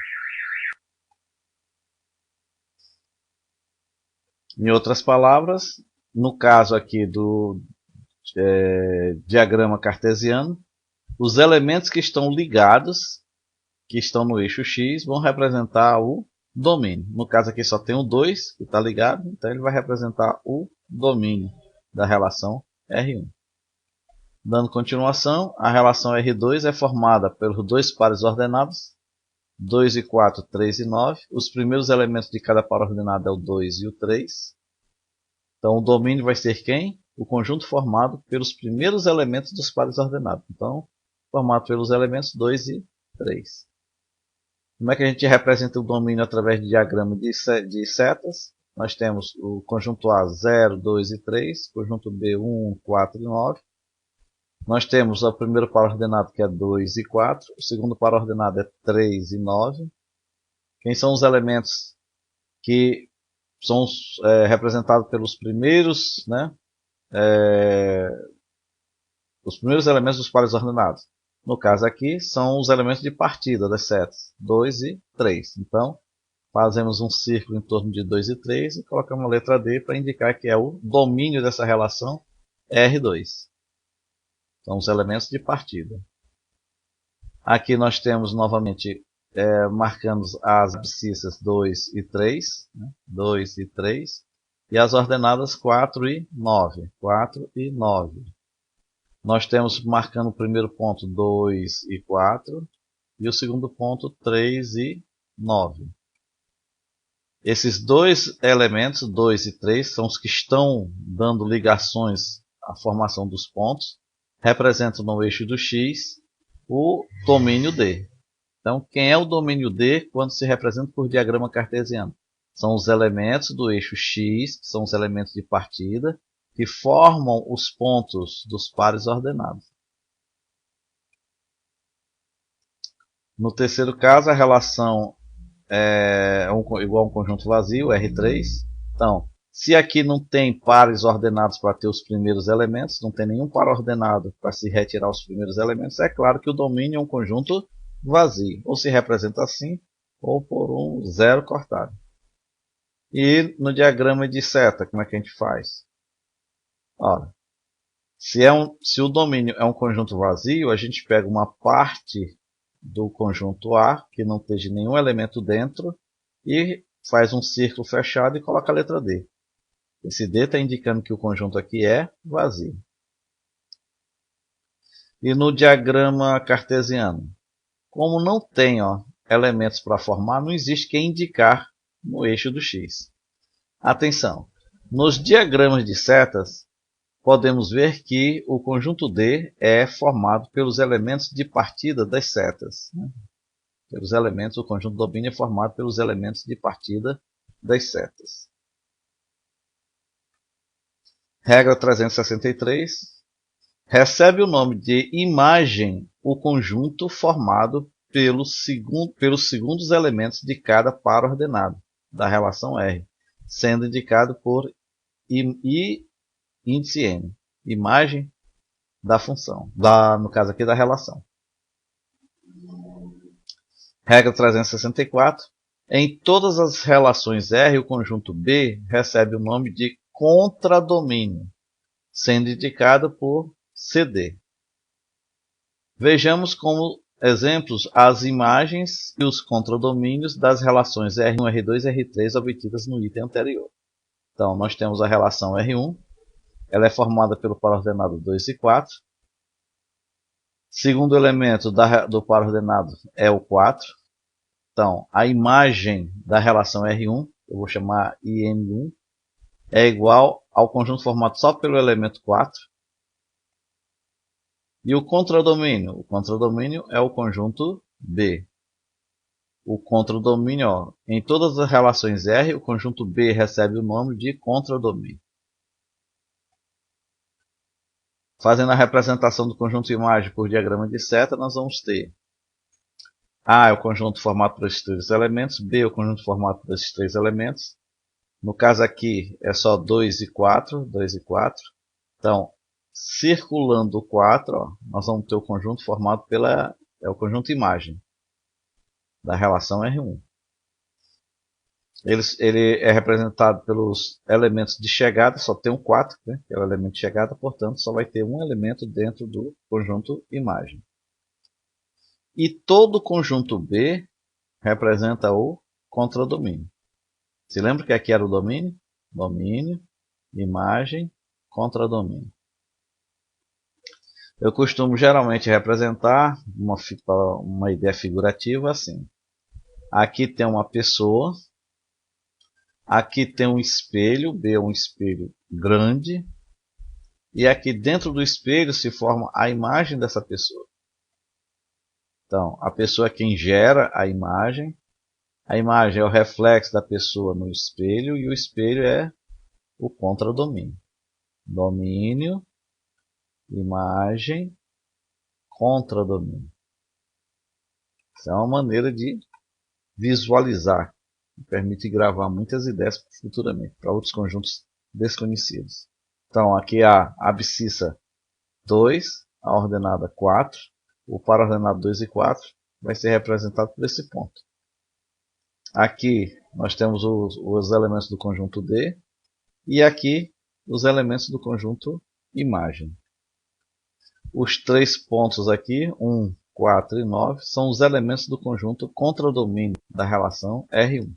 Em outras palavras, no caso aqui do diagrama cartesiano, os elementos que estão ligados, que estão no eixo X, vão representar o domínio. No caso aqui só tem o 2 que está ligado, então ele vai representar o domínio da relação R1. Dando continuação, a relação R2 é formada pelos dois pares ordenados, 2 e 4, 3 e 9. Os primeiros elementos de cada par ordenado é o 2 e o 3. Então o domínio vai ser quem? O conjunto formado pelos primeiros elementos dos pares ordenados. Então, formado pelos elementos 2 e 3. Como é que a gente representa o domínio através de diagrama de setas? Nós temos o conjunto A 0, 2 e 3, conjunto B 1, 4 e 9. Nós temos o primeiro par ordenado que é 2 e 4, o segundo par ordenado é 3 e 9. Quem são os elementos que são representados pelos primeiros, os primeiros elementos dos pares ordenados? No caso aqui, são os elementos de partida das setas, 2 e 3. Então, fazemos um círculo em torno de 2 e 3 e colocamos a letra D para indicar que é o domínio dessa relação R2. São os elementos de partida. Aqui nós temos novamente marcando as abscissas 2 e 3, 2 e 3, e as ordenadas 4 e 9. 4 e 9. Nós temos marcando o primeiro ponto 2 e 4 e o segundo ponto 3 e 9. Esses dois elementos, 2 e 3, são os que estão dando ligações à formação dos pontos, representam no eixo do X o domínio D. Então, quem é o domínio D quando se representa por diagrama cartesiano? São os elementos do eixo X, que são os elementos de partida, que formam os pontos dos pares ordenados. No terceiro caso, a relação é igual a um conjunto vazio, R3. Então, se aqui não tem pares ordenados para ter os primeiros elementos, não tem nenhum par ordenado para se retirar os primeiros elementos, é claro que o domínio é um conjunto vazio. Ou se representa assim, ou por um zero cortado. E no diagrama de seta, como é que a gente faz? Ora, se o domínio é um conjunto vazio, a gente pega uma parte do conjunto A, que não esteja nenhum elemento dentro, e faz um círculo fechado e coloca a letra D. Esse D está indicando que o conjunto aqui é vazio. E no diagrama cartesiano, como não tem elementos para formar, não existe quem indicar no eixo do X. Atenção, nos diagramas de setas, podemos ver que o conjunto D é formado pelos elementos de partida das setas. Pelos elementos, o conjunto domínio é formado pelos elementos de partida das setas. Regra 363. Recebe o nome de imagem o conjunto formado pelos segundos elementos de cada par ordenado da relação R, sendo indicado por índice n, imagem da função, no caso aqui da relação. Regra 364. Em todas as relações R, o conjunto B recebe o nome de contradomínio, sendo indicado por CD. Vejamos como exemplos as imagens e os contradomínios das relações R1, R2 e R3 obtidas no item anterior. Então, nós temos a relação R1, ela é formada pelo par ordenado 2 e 4. Segundo elemento do par ordenado é o 4. Então, a imagem da relação R1, eu vou chamar IN1, é igual ao conjunto formado só pelo elemento 4. E o contradomínio? O contradomínio é o conjunto B. O contradomínio, ó, em todas as relações R, o conjunto B recebe o nome de contradomínio. Fazendo a representação do conjunto imagem por diagrama de seta, nós vamos ter A é o conjunto formado por esses três elementos, B é o conjunto formado por esses três elementos. No caso aqui é só 2 e 4, 2 e 4. Então, circulando o 4, ó, nós vamos ter o conjunto formado é o conjunto imagem da relação R1. Ele é representado pelos elementos de chegada, só tem um 4, né, que é o elemento de chegada, portanto só vai ter um elemento dentro do conjunto imagem. E todo o conjunto B representa o contradomínio. Se lembra que aqui era o domínio? Domínio, imagem, contradomínio. Eu costumo geralmente representar uma ideia figurativa assim. Aqui tem uma pessoa, aqui tem um espelho, B é um espelho grande, e aqui dentro do espelho se forma a imagem dessa pessoa. Então, a pessoa é quem gera a imagem é o reflexo da pessoa no espelho, e o espelho é o contradomínio. Domínio, imagem, contradomínio. Essa é uma maneira de visualizar, que permite gravar muitas ideias futuramente, para outros conjuntos desconhecidos. Então, aqui a abscissa 2, a ordenada 4, o par ordenado 2 e 4 vai ser representado por esse ponto. Aqui nós temos os elementos do conjunto D, e aqui os elementos do conjunto imagem. Os três pontos aqui, 1, 4 e 9, são os elementos do conjunto contradomínio da relação R1.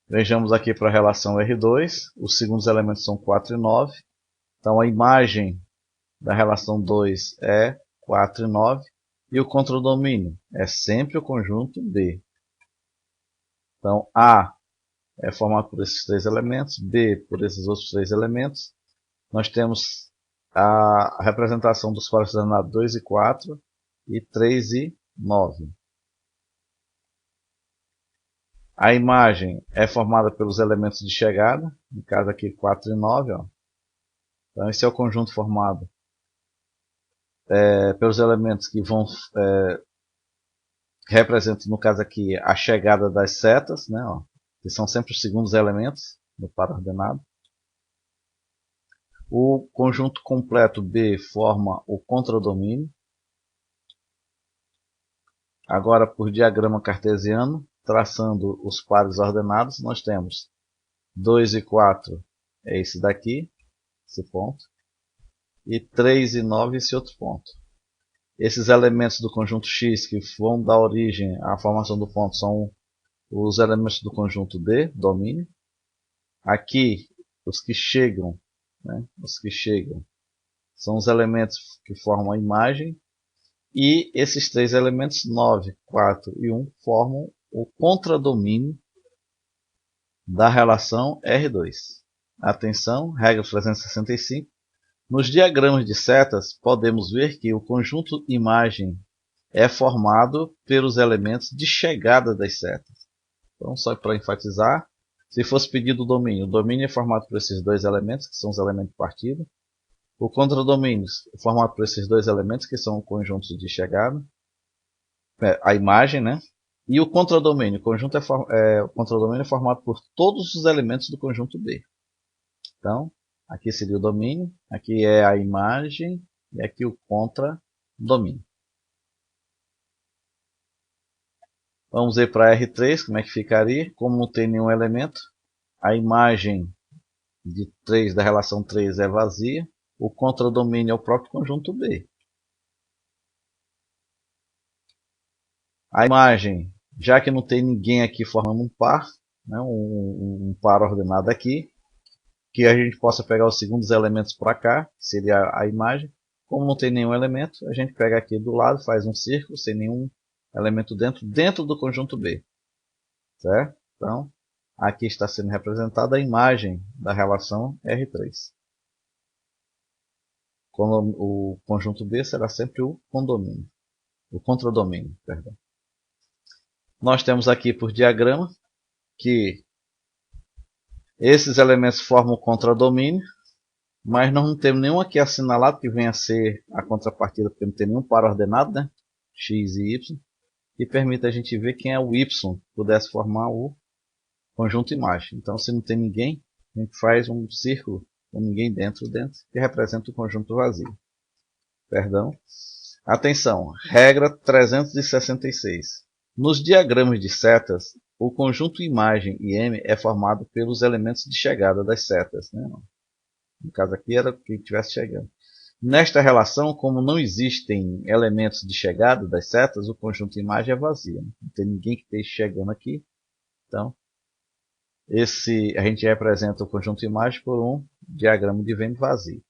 Vejamos aqui para a relação R2, os segundos elementos são 4 e 9. Então a imagem da relação 2 é 4 e 9. E o contradomínio é sempre o conjunto B. Então A é formado por esses três elementos, B por esses outros três elementos. Nós temos a representação dos pares ordenados 2 e 4 e 3 e 9. A imagem é formada pelos elementos de chegada, no caso aqui 4 e 9. Ó. Então esse é o conjunto formado pelos elementos que vão representam, no caso aqui, a chegada das setas, né, ó, que são sempre os segundos elementos do par ordenado. O conjunto completo B forma o contradomínio. Agora, por diagrama cartesiano, traçando os pares ordenados, nós temos 2 e 4 é esse daqui, esse ponto, e 3 e 9 esse outro ponto. Esses elementos do conjunto X que vão dar origem à formação do ponto são os elementos do conjunto D, domínio. Aqui, os que chegam, né, são os elementos que formam a imagem. E esses três elementos, 9, 4 e 1, formam o contradomínio da relação R2. Atenção, regra 365. Nos diagramas de setas, podemos ver que o conjunto imagem é formado pelos elementos de chegada das setas. Então, só para enfatizar, Se fosse pedido o domínio é formado por esses dois elementos, que são os elementos de partida. O contradomínio é formado por esses dois elementos, que são conjuntos de chegada. A imagem, né? E o contradomínio. O contradomínio é formado por todos os elementos do conjunto B. Então, aqui seria o domínio, aqui é a imagem e aqui o contradomínio. Vamos ver para R3, como é que ficaria. Como não tem nenhum elemento, a imagem de 3 da relação 3 é vazia. O contradomínio é o próprio conjunto B. A imagem, já que não tem ninguém aqui formando um par, né, um par ordenado aqui, que a gente possa pegar os segundos elementos para cá, que seria a imagem. Como não tem nenhum elemento, a gente pega aqui do lado, faz um círculo sem nenhum elemento dentro do conjunto B. Certo? Então, aqui está sendo representada a imagem da relação R3. O conjunto B será sempre o condomínio. O contradomínio, perdão. Nós temos aqui por diagrama que esses elementos formam o contradomínio, mas nós não temos nenhum aqui assinalado que venha a ser a contrapartida, porque não tem nenhum par ordenado, né? X e Y, que permite a gente ver quem é o Y que pudesse formar o conjunto imagem. Então, se não tem ninguém, a gente faz um círculo com ninguém dentro, que representa o conjunto vazio. Perdão. Atenção, regra 366. Nos diagramas de setas, o conjunto imagem e M é formado pelos elementos de chegada das setas. Né? No caso aqui era que estivesse chegando. Nesta relação, como não existem elementos de chegada das setas, o conjunto imagem é vazio. Não tem ninguém que esteja chegando aqui. Então, a gente representa o conjunto imagem por um diagrama de Venn vazio.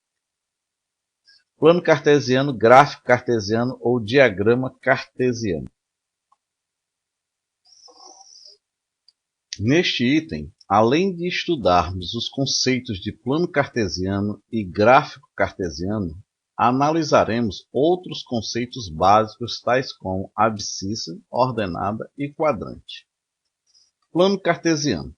Plano cartesiano, gráfico cartesiano ou diagrama cartesiano. Neste item, além de estudarmos os conceitos de plano cartesiano e gráfico cartesiano, analisaremos outros conceitos básicos tais como abscissa, ordenada e quadrante. Plano cartesiano.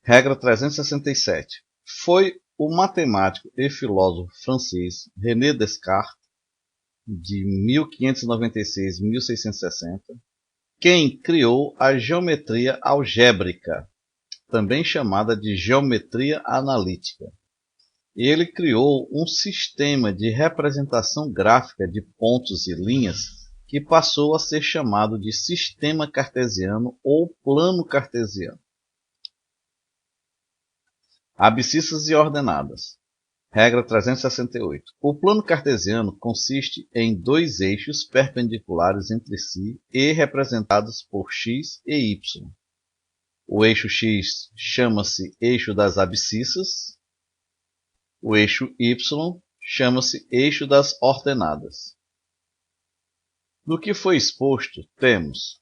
Regra 367. Foi o matemático e filósofo francês René Descartes, de 1596 a 1660, quem criou a geometria algébrica, também chamada de geometria analítica. Ele criou um sistema de representação gráfica de pontos e linhas que passou a ser chamado de sistema cartesiano ou plano cartesiano. Abscissas e ordenadas. Regra 368. O plano cartesiano consiste em dois eixos perpendiculares entre si e representados por x e y. O eixo x chama-se eixo das abscissas. O eixo y chama-se eixo das ordenadas. No que foi exposto, temos: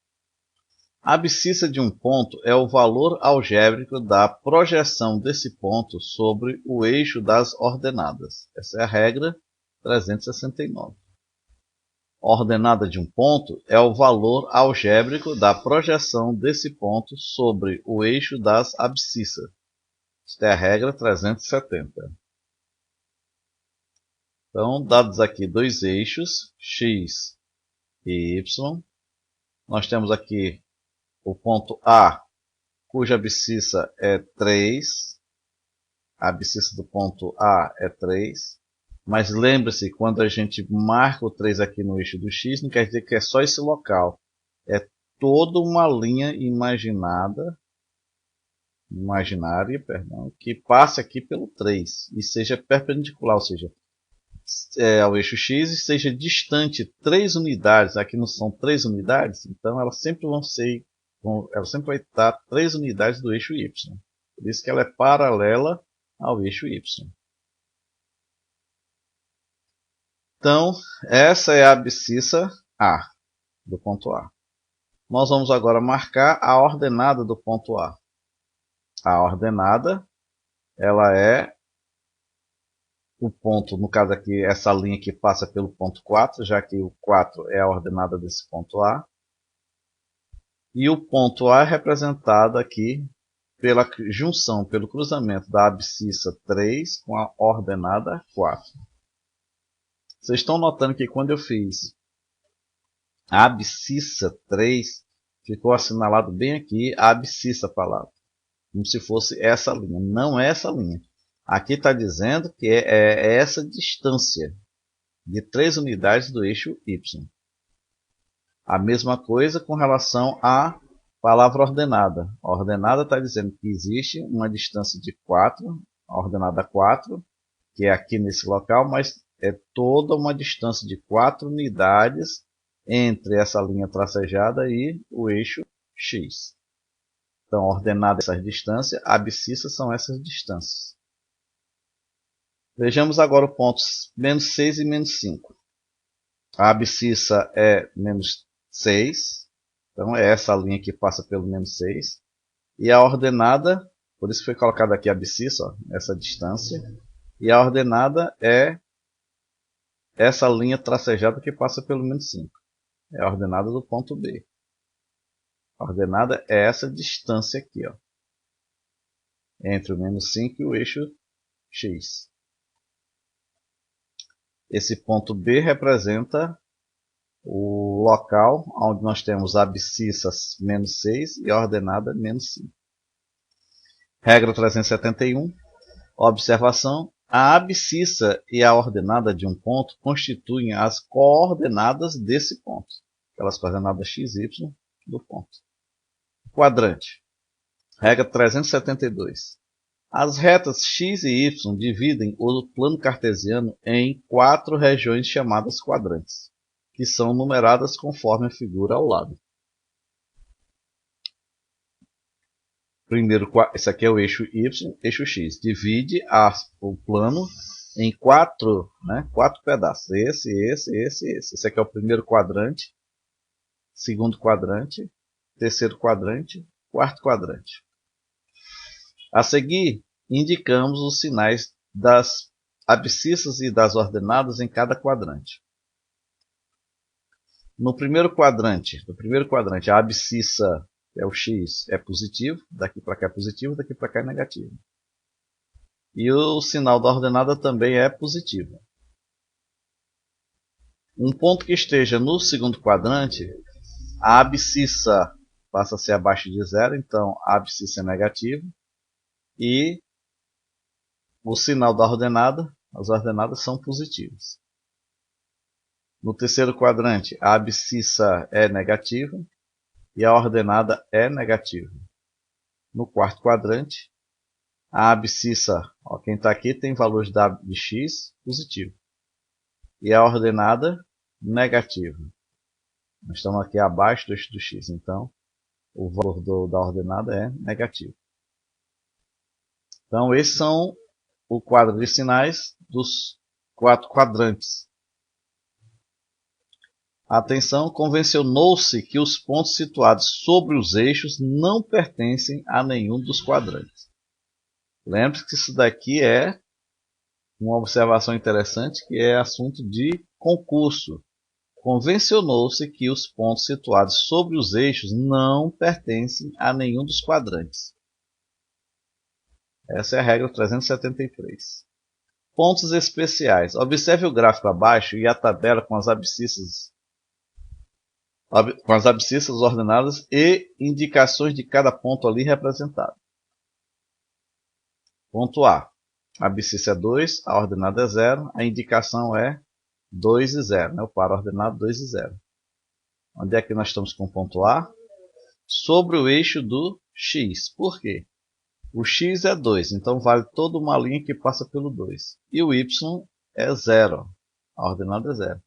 a abscissa de um ponto é o valor algébrico da projeção desse ponto sobre o eixo das ordenadas. Essa é a regra 369. A ordenada de um ponto é o valor algébrico da projeção desse ponto sobre o eixo das abscissas. Esta é a regra 370. Então, dados aqui dois eixos, x e y, nós temos aqui o ponto A, cuja abscissa é 3. A abscissa do ponto A é 3. Mas lembre-se, quando a gente marca o 3 aqui no eixo do x, não quer dizer que é só esse local. É toda uma linha imaginária, que passe aqui pelo 3 e seja perpendicular, ou seja, ao eixo x e seja distante 3 unidades. Aqui não são 3 unidades, então elas sempre vai estar 3 unidades do eixo y. Por isso que ela é paralela ao eixo y. Então, essa é a abscissa A, do ponto A. Nós vamos agora marcar a ordenada do ponto A. A ordenada, ela é o ponto, no caso aqui, essa linha que passa pelo ponto 4, já que o 4 é a ordenada desse ponto A. E o ponto A é representado aqui pela junção, pelo cruzamento da abscissa 3 com a ordenada 4. Vocês estão notando que quando eu fiz a abscissa 3, ficou assinalado bem aqui a abscissa palavra, como se fosse essa linha. Não é essa linha. Aqui está dizendo que é essa distância de 3 unidades do eixo Y. A mesma coisa com relação à palavra ordenada. A ordenada está dizendo que existe uma distância de 4, a ordenada 4, que é aqui nesse local, mas é toda uma distância de 4 unidades entre essa linha tracejada e o eixo X. Então, ordenada essas distâncias, abscissas são essas distâncias. Vejamos agora os pontos menos 6 e menos 5. A abscissa é menos 6, então é essa linha que passa pelo menos 6. E a ordenada, por isso foi colocada aqui a abscissa, ó, essa distância. E a ordenada é essa linha tracejada que passa pelo menos 5. É a ordenada do ponto B. A ordenada é essa distância aqui, ó, entre o menos 5 e o eixo X. Esse ponto B representa o local onde nós temos a abscissa menos 6 e a ordenada menos 5. Regra 371. Observação. A abscissa e a ordenada de um ponto constituem as coordenadas desse ponto. Aquelas coordenadas x, y do ponto. Quadrante. Regra 372. As retas x e y dividem o plano cartesiano em 4 regiões chamadas quadrantes, que são numeradas conforme a figura ao lado. Primeiro, esse aqui é o eixo y, eixo x. Divide o plano em 4 pedaços. Esse. Esse aqui é o primeiro quadrante, segundo quadrante, terceiro quadrante, quarto quadrante. A seguir, indicamos os sinais das abscissas e das ordenadas em cada quadrante. No primeiro quadrante, a abscissa é o x, é positivo, daqui para cá é positivo, daqui para cá é negativo. E o sinal da ordenada também é positivo. Um ponto que esteja no segundo quadrante, a abscissa passa a ser abaixo de zero, então a abscissa é negativa. E o sinal da ordenada, as ordenadas são positivas. No terceiro quadrante, a abscissa é negativa e a ordenada é negativa. No quarto quadrante, a abscissa, ó, quem está aqui tem valores de x positivo. E a ordenada negativa. Nós estamos aqui abaixo do eixo do x, então o valor da ordenada é negativo. Então esses são o quadro de sinais dos 4 quadrantes. Atenção, convencionou-se que os pontos situados sobre os eixos não pertencem a nenhum dos quadrantes. Lembre-se que isso daqui é uma observação interessante, que é assunto de concurso. Convencionou-se que os pontos situados sobre os eixos não pertencem a nenhum dos quadrantes. Essa é a regra 373. Pontos especiais. Observe o gráfico abaixo e a tabela com as abscissas ordenadas e indicações de cada ponto ali representado. Ponto A. A abscissa é 2, a ordenada é 0, a indicação é 2 e 0, né? O par ordenado 2 e 0. Onde é que nós estamos com o ponto A? Sobre o eixo do x. Por quê? O x é 2, então vale toda uma linha que passa pelo 2. E o y é 0, a ordenada é 0.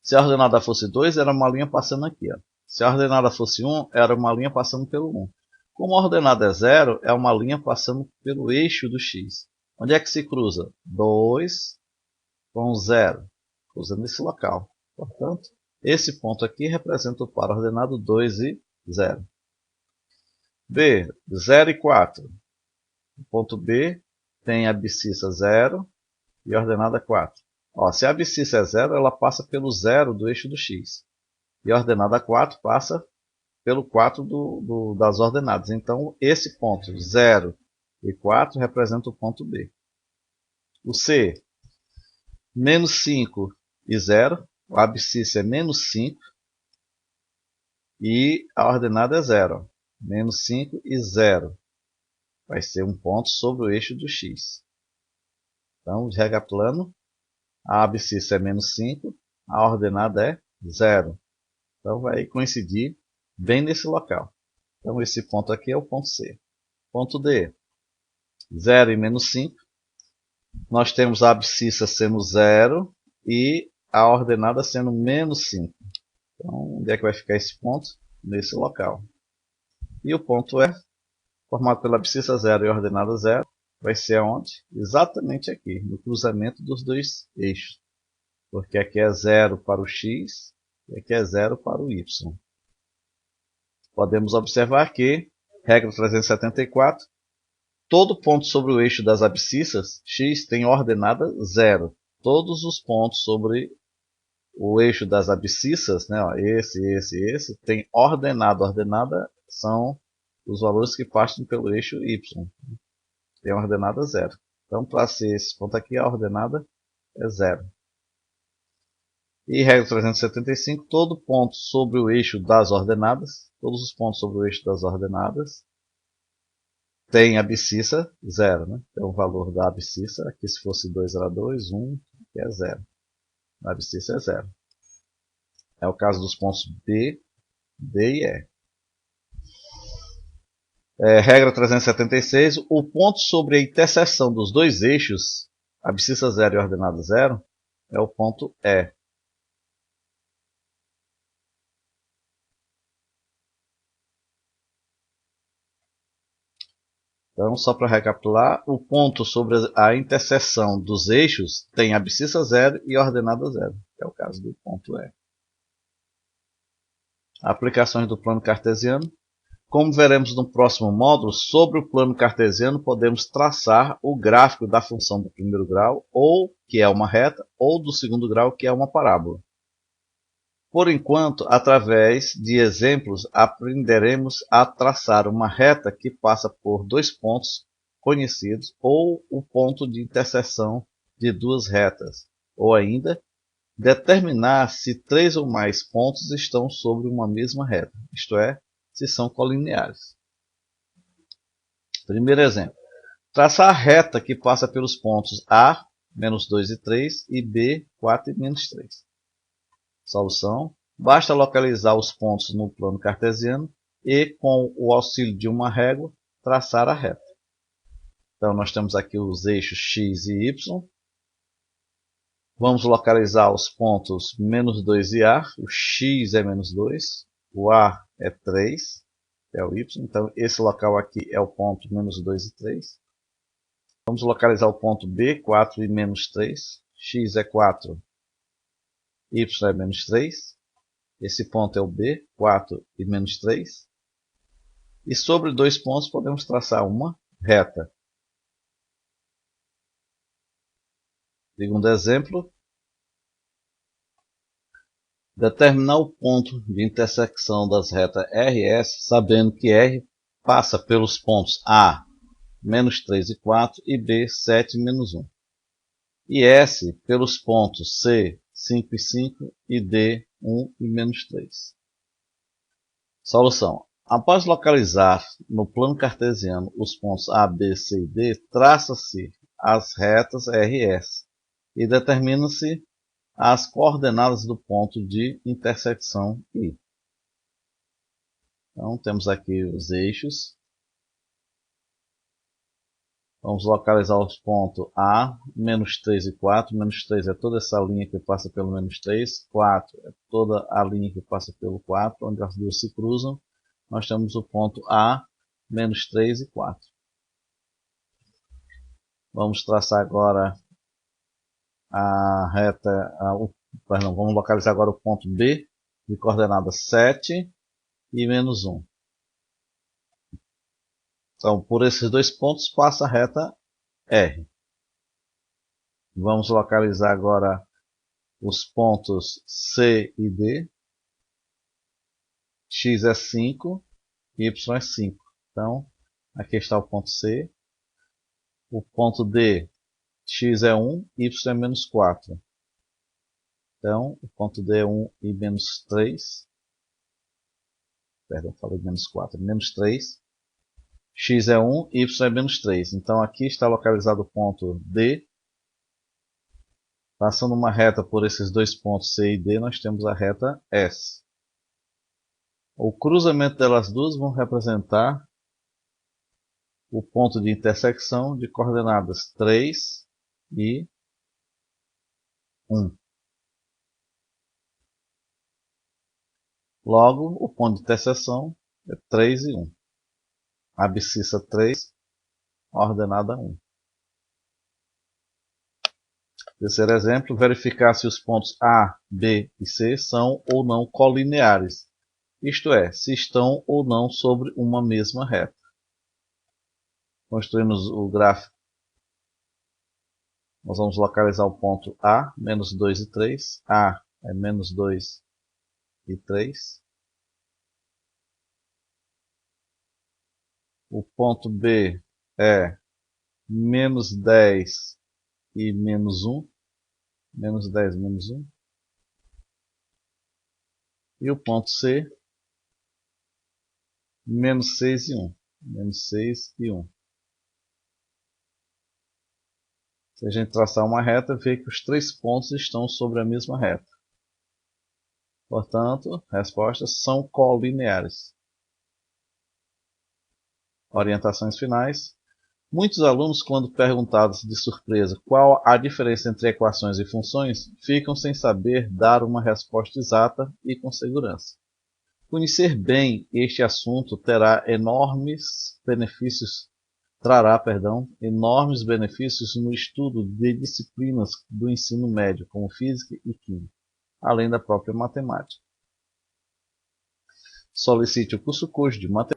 Se a ordenada fosse 2, era uma linha passando aqui. Ó. Se a ordenada fosse 1, era uma linha passando pelo 1. Como a ordenada é 0, é uma linha passando pelo eixo do x. Onde é que se cruza? 2 com 0. Cruza nesse local. Portanto, esse ponto aqui representa o par ordenado 2 e 0. B, 0 e 4. O ponto B tem a abscissa 0 e a ordenada 4. Ó, se a abscissa é 0, ela passa pelo 0 do eixo do x. E a ordenada 4 passa pelo 4 das ordenadas. Então, esse ponto 0 e 4 representa o ponto B. O C, menos 5 e 0. A abscissa é menos 5 e a ordenada é 0. Menos 5 e 0. Vai ser um ponto sobre o eixo do X. Então, recapitulando, a abscissa é menos 5, a ordenada é 0. Então, vai coincidir bem nesse local. Então, esse ponto aqui é o ponto C. Ponto D, 0 e menos 5. Nós temos a abscissa sendo 0 e a ordenada sendo menos 5. Então, onde é que vai ficar esse ponto? Nesse local. E o ponto E, formado pela abscissa 0 e ordenada 0, vai ser aonde? Exatamente aqui, no cruzamento dos dois eixos. Porque aqui é 0 para o X e aqui é 0 para o Y. Podemos observar que, regra 374, todo ponto sobre o eixo das abscissas, X tem ordenada 0. Todos os pontos sobre o eixo das abscissas, né, ó, esse, tem ordenada. Ordenada são os valores que partem pelo eixo Y. Tem ordenada 0. Então, para ser esse ponto aqui, a ordenada é 0. E regra 375, todo ponto sobre o eixo das ordenadas, todos os pontos sobre o eixo das ordenadas, tem abscissa 0, né? Então o valor da abscissa, aqui se fosse 2 era 2, 1, aqui é 0. A abscissa é 0. É o caso dos pontos B, D e E. Regra 376, o ponto sobre a interseção dos dois eixos, abscissa 0 e ordenada 0, é o ponto E. Então, só para recapitular, o ponto sobre a interseção dos eixos tem abscissa 0 e ordenada 0, que é o caso do ponto E. Aplicações do plano cartesiano. Como veremos no próximo módulo, sobre o plano cartesiano podemos traçar o gráfico da função do primeiro grau, ou que é uma reta, ou do segundo grau, que é uma parábola. Por enquanto, através de exemplos, aprenderemos a traçar uma reta que passa por dois pontos conhecidos ou o ponto de interseção de duas retas, ou ainda determinar se três ou mais pontos estão sobre uma mesma reta, isto é, se são colineares. Primeiro exemplo. Traçar a reta que passa pelos pontos A, menos 2 e 3, e B, 4 e menos 3. Solução. Basta localizar os pontos no plano cartesiano e, com o auxílio de uma régua, traçar a reta. Então, nós temos aqui os eixos X e Y. Vamos localizar os pontos menos 2 e A. O X é menos 2, o A é 3, é o Y. Então, esse local aqui é o ponto menos 2 e 3. Vamos localizar o ponto B, 4 e menos 3. X é 4, Y é menos 3. Esse ponto é o B, 4 e menos 3. E sobre dois pontos podemos traçar uma reta. Segundo exemplo, determinar o ponto de intersecção das retas R e S, sabendo que R passa pelos pontos A, menos 3 e 4, e B, 7 e menos 1. E S pelos pontos C, 5 e 5, e D, 1 e menos 3. Solução. Após localizar no plano cartesiano os pontos A, B, C e D, traça-se as retas R e S e determina-se as coordenadas do ponto de intersecção I. Então, temos aqui os eixos. Vamos localizar os pontos A, menos 3 e 4. Menos 3 é toda essa linha que passa pelo menos 3. 4 é toda a linha que passa pelo 4, onde as duas se cruzam. Nós temos o ponto A, menos 3 e 4. Vamos traçar agora a reta, vamos localizar agora o ponto B, de coordenada 7 e menos 1. Então, por esses dois pontos passa a reta R. Vamos localizar agora os pontos C e D. x é 5, y é 5. Então, aqui está o ponto C. O ponto D, x é 1, y é menos 4. Então, o ponto D é 1 e menos 3. Perdão, falei menos 4, menos 3. X é 1, y é menos 3. Então, aqui está localizado o ponto D. Passando uma reta por esses dois pontos C e D, nós temos a reta S. O cruzamento delas duas vão representar o ponto de intersecção de coordenadas 3 e 1. Logo, o ponto de interseção é 3 e 1. Abscissa 3, ordenada 1. Terceiro exemplo, verificar se os pontos A, B e C são ou não colineares. Isto é, se estão ou não sobre uma mesma reta. Construímos o gráfico. Nós vamos localizar o ponto A, menos 2 e 3. A é menos 2 e 3. O ponto B é menos 10 e menos 1. Menos 10 menos 1. E o ponto C, menos 6 e 1. Menos 6 e 1. Se a gente traçar uma reta, vê que os três pontos estão sobre a mesma reta. Portanto, respostas são colineares. Orientações finais. Muitos alunos, quando perguntados de surpresa qual a diferença entre equações e funções, ficam sem saber dar uma resposta exata e com segurança. Conhecer bem este assunto trará enormes benefícios no estudo de disciplinas do ensino médio, como física e química, além da própria matemática. Solicite o curso de matemática.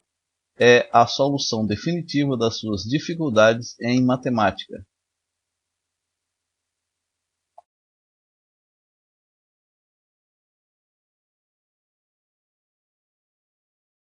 É a solução definitiva das suas dificuldades em matemática.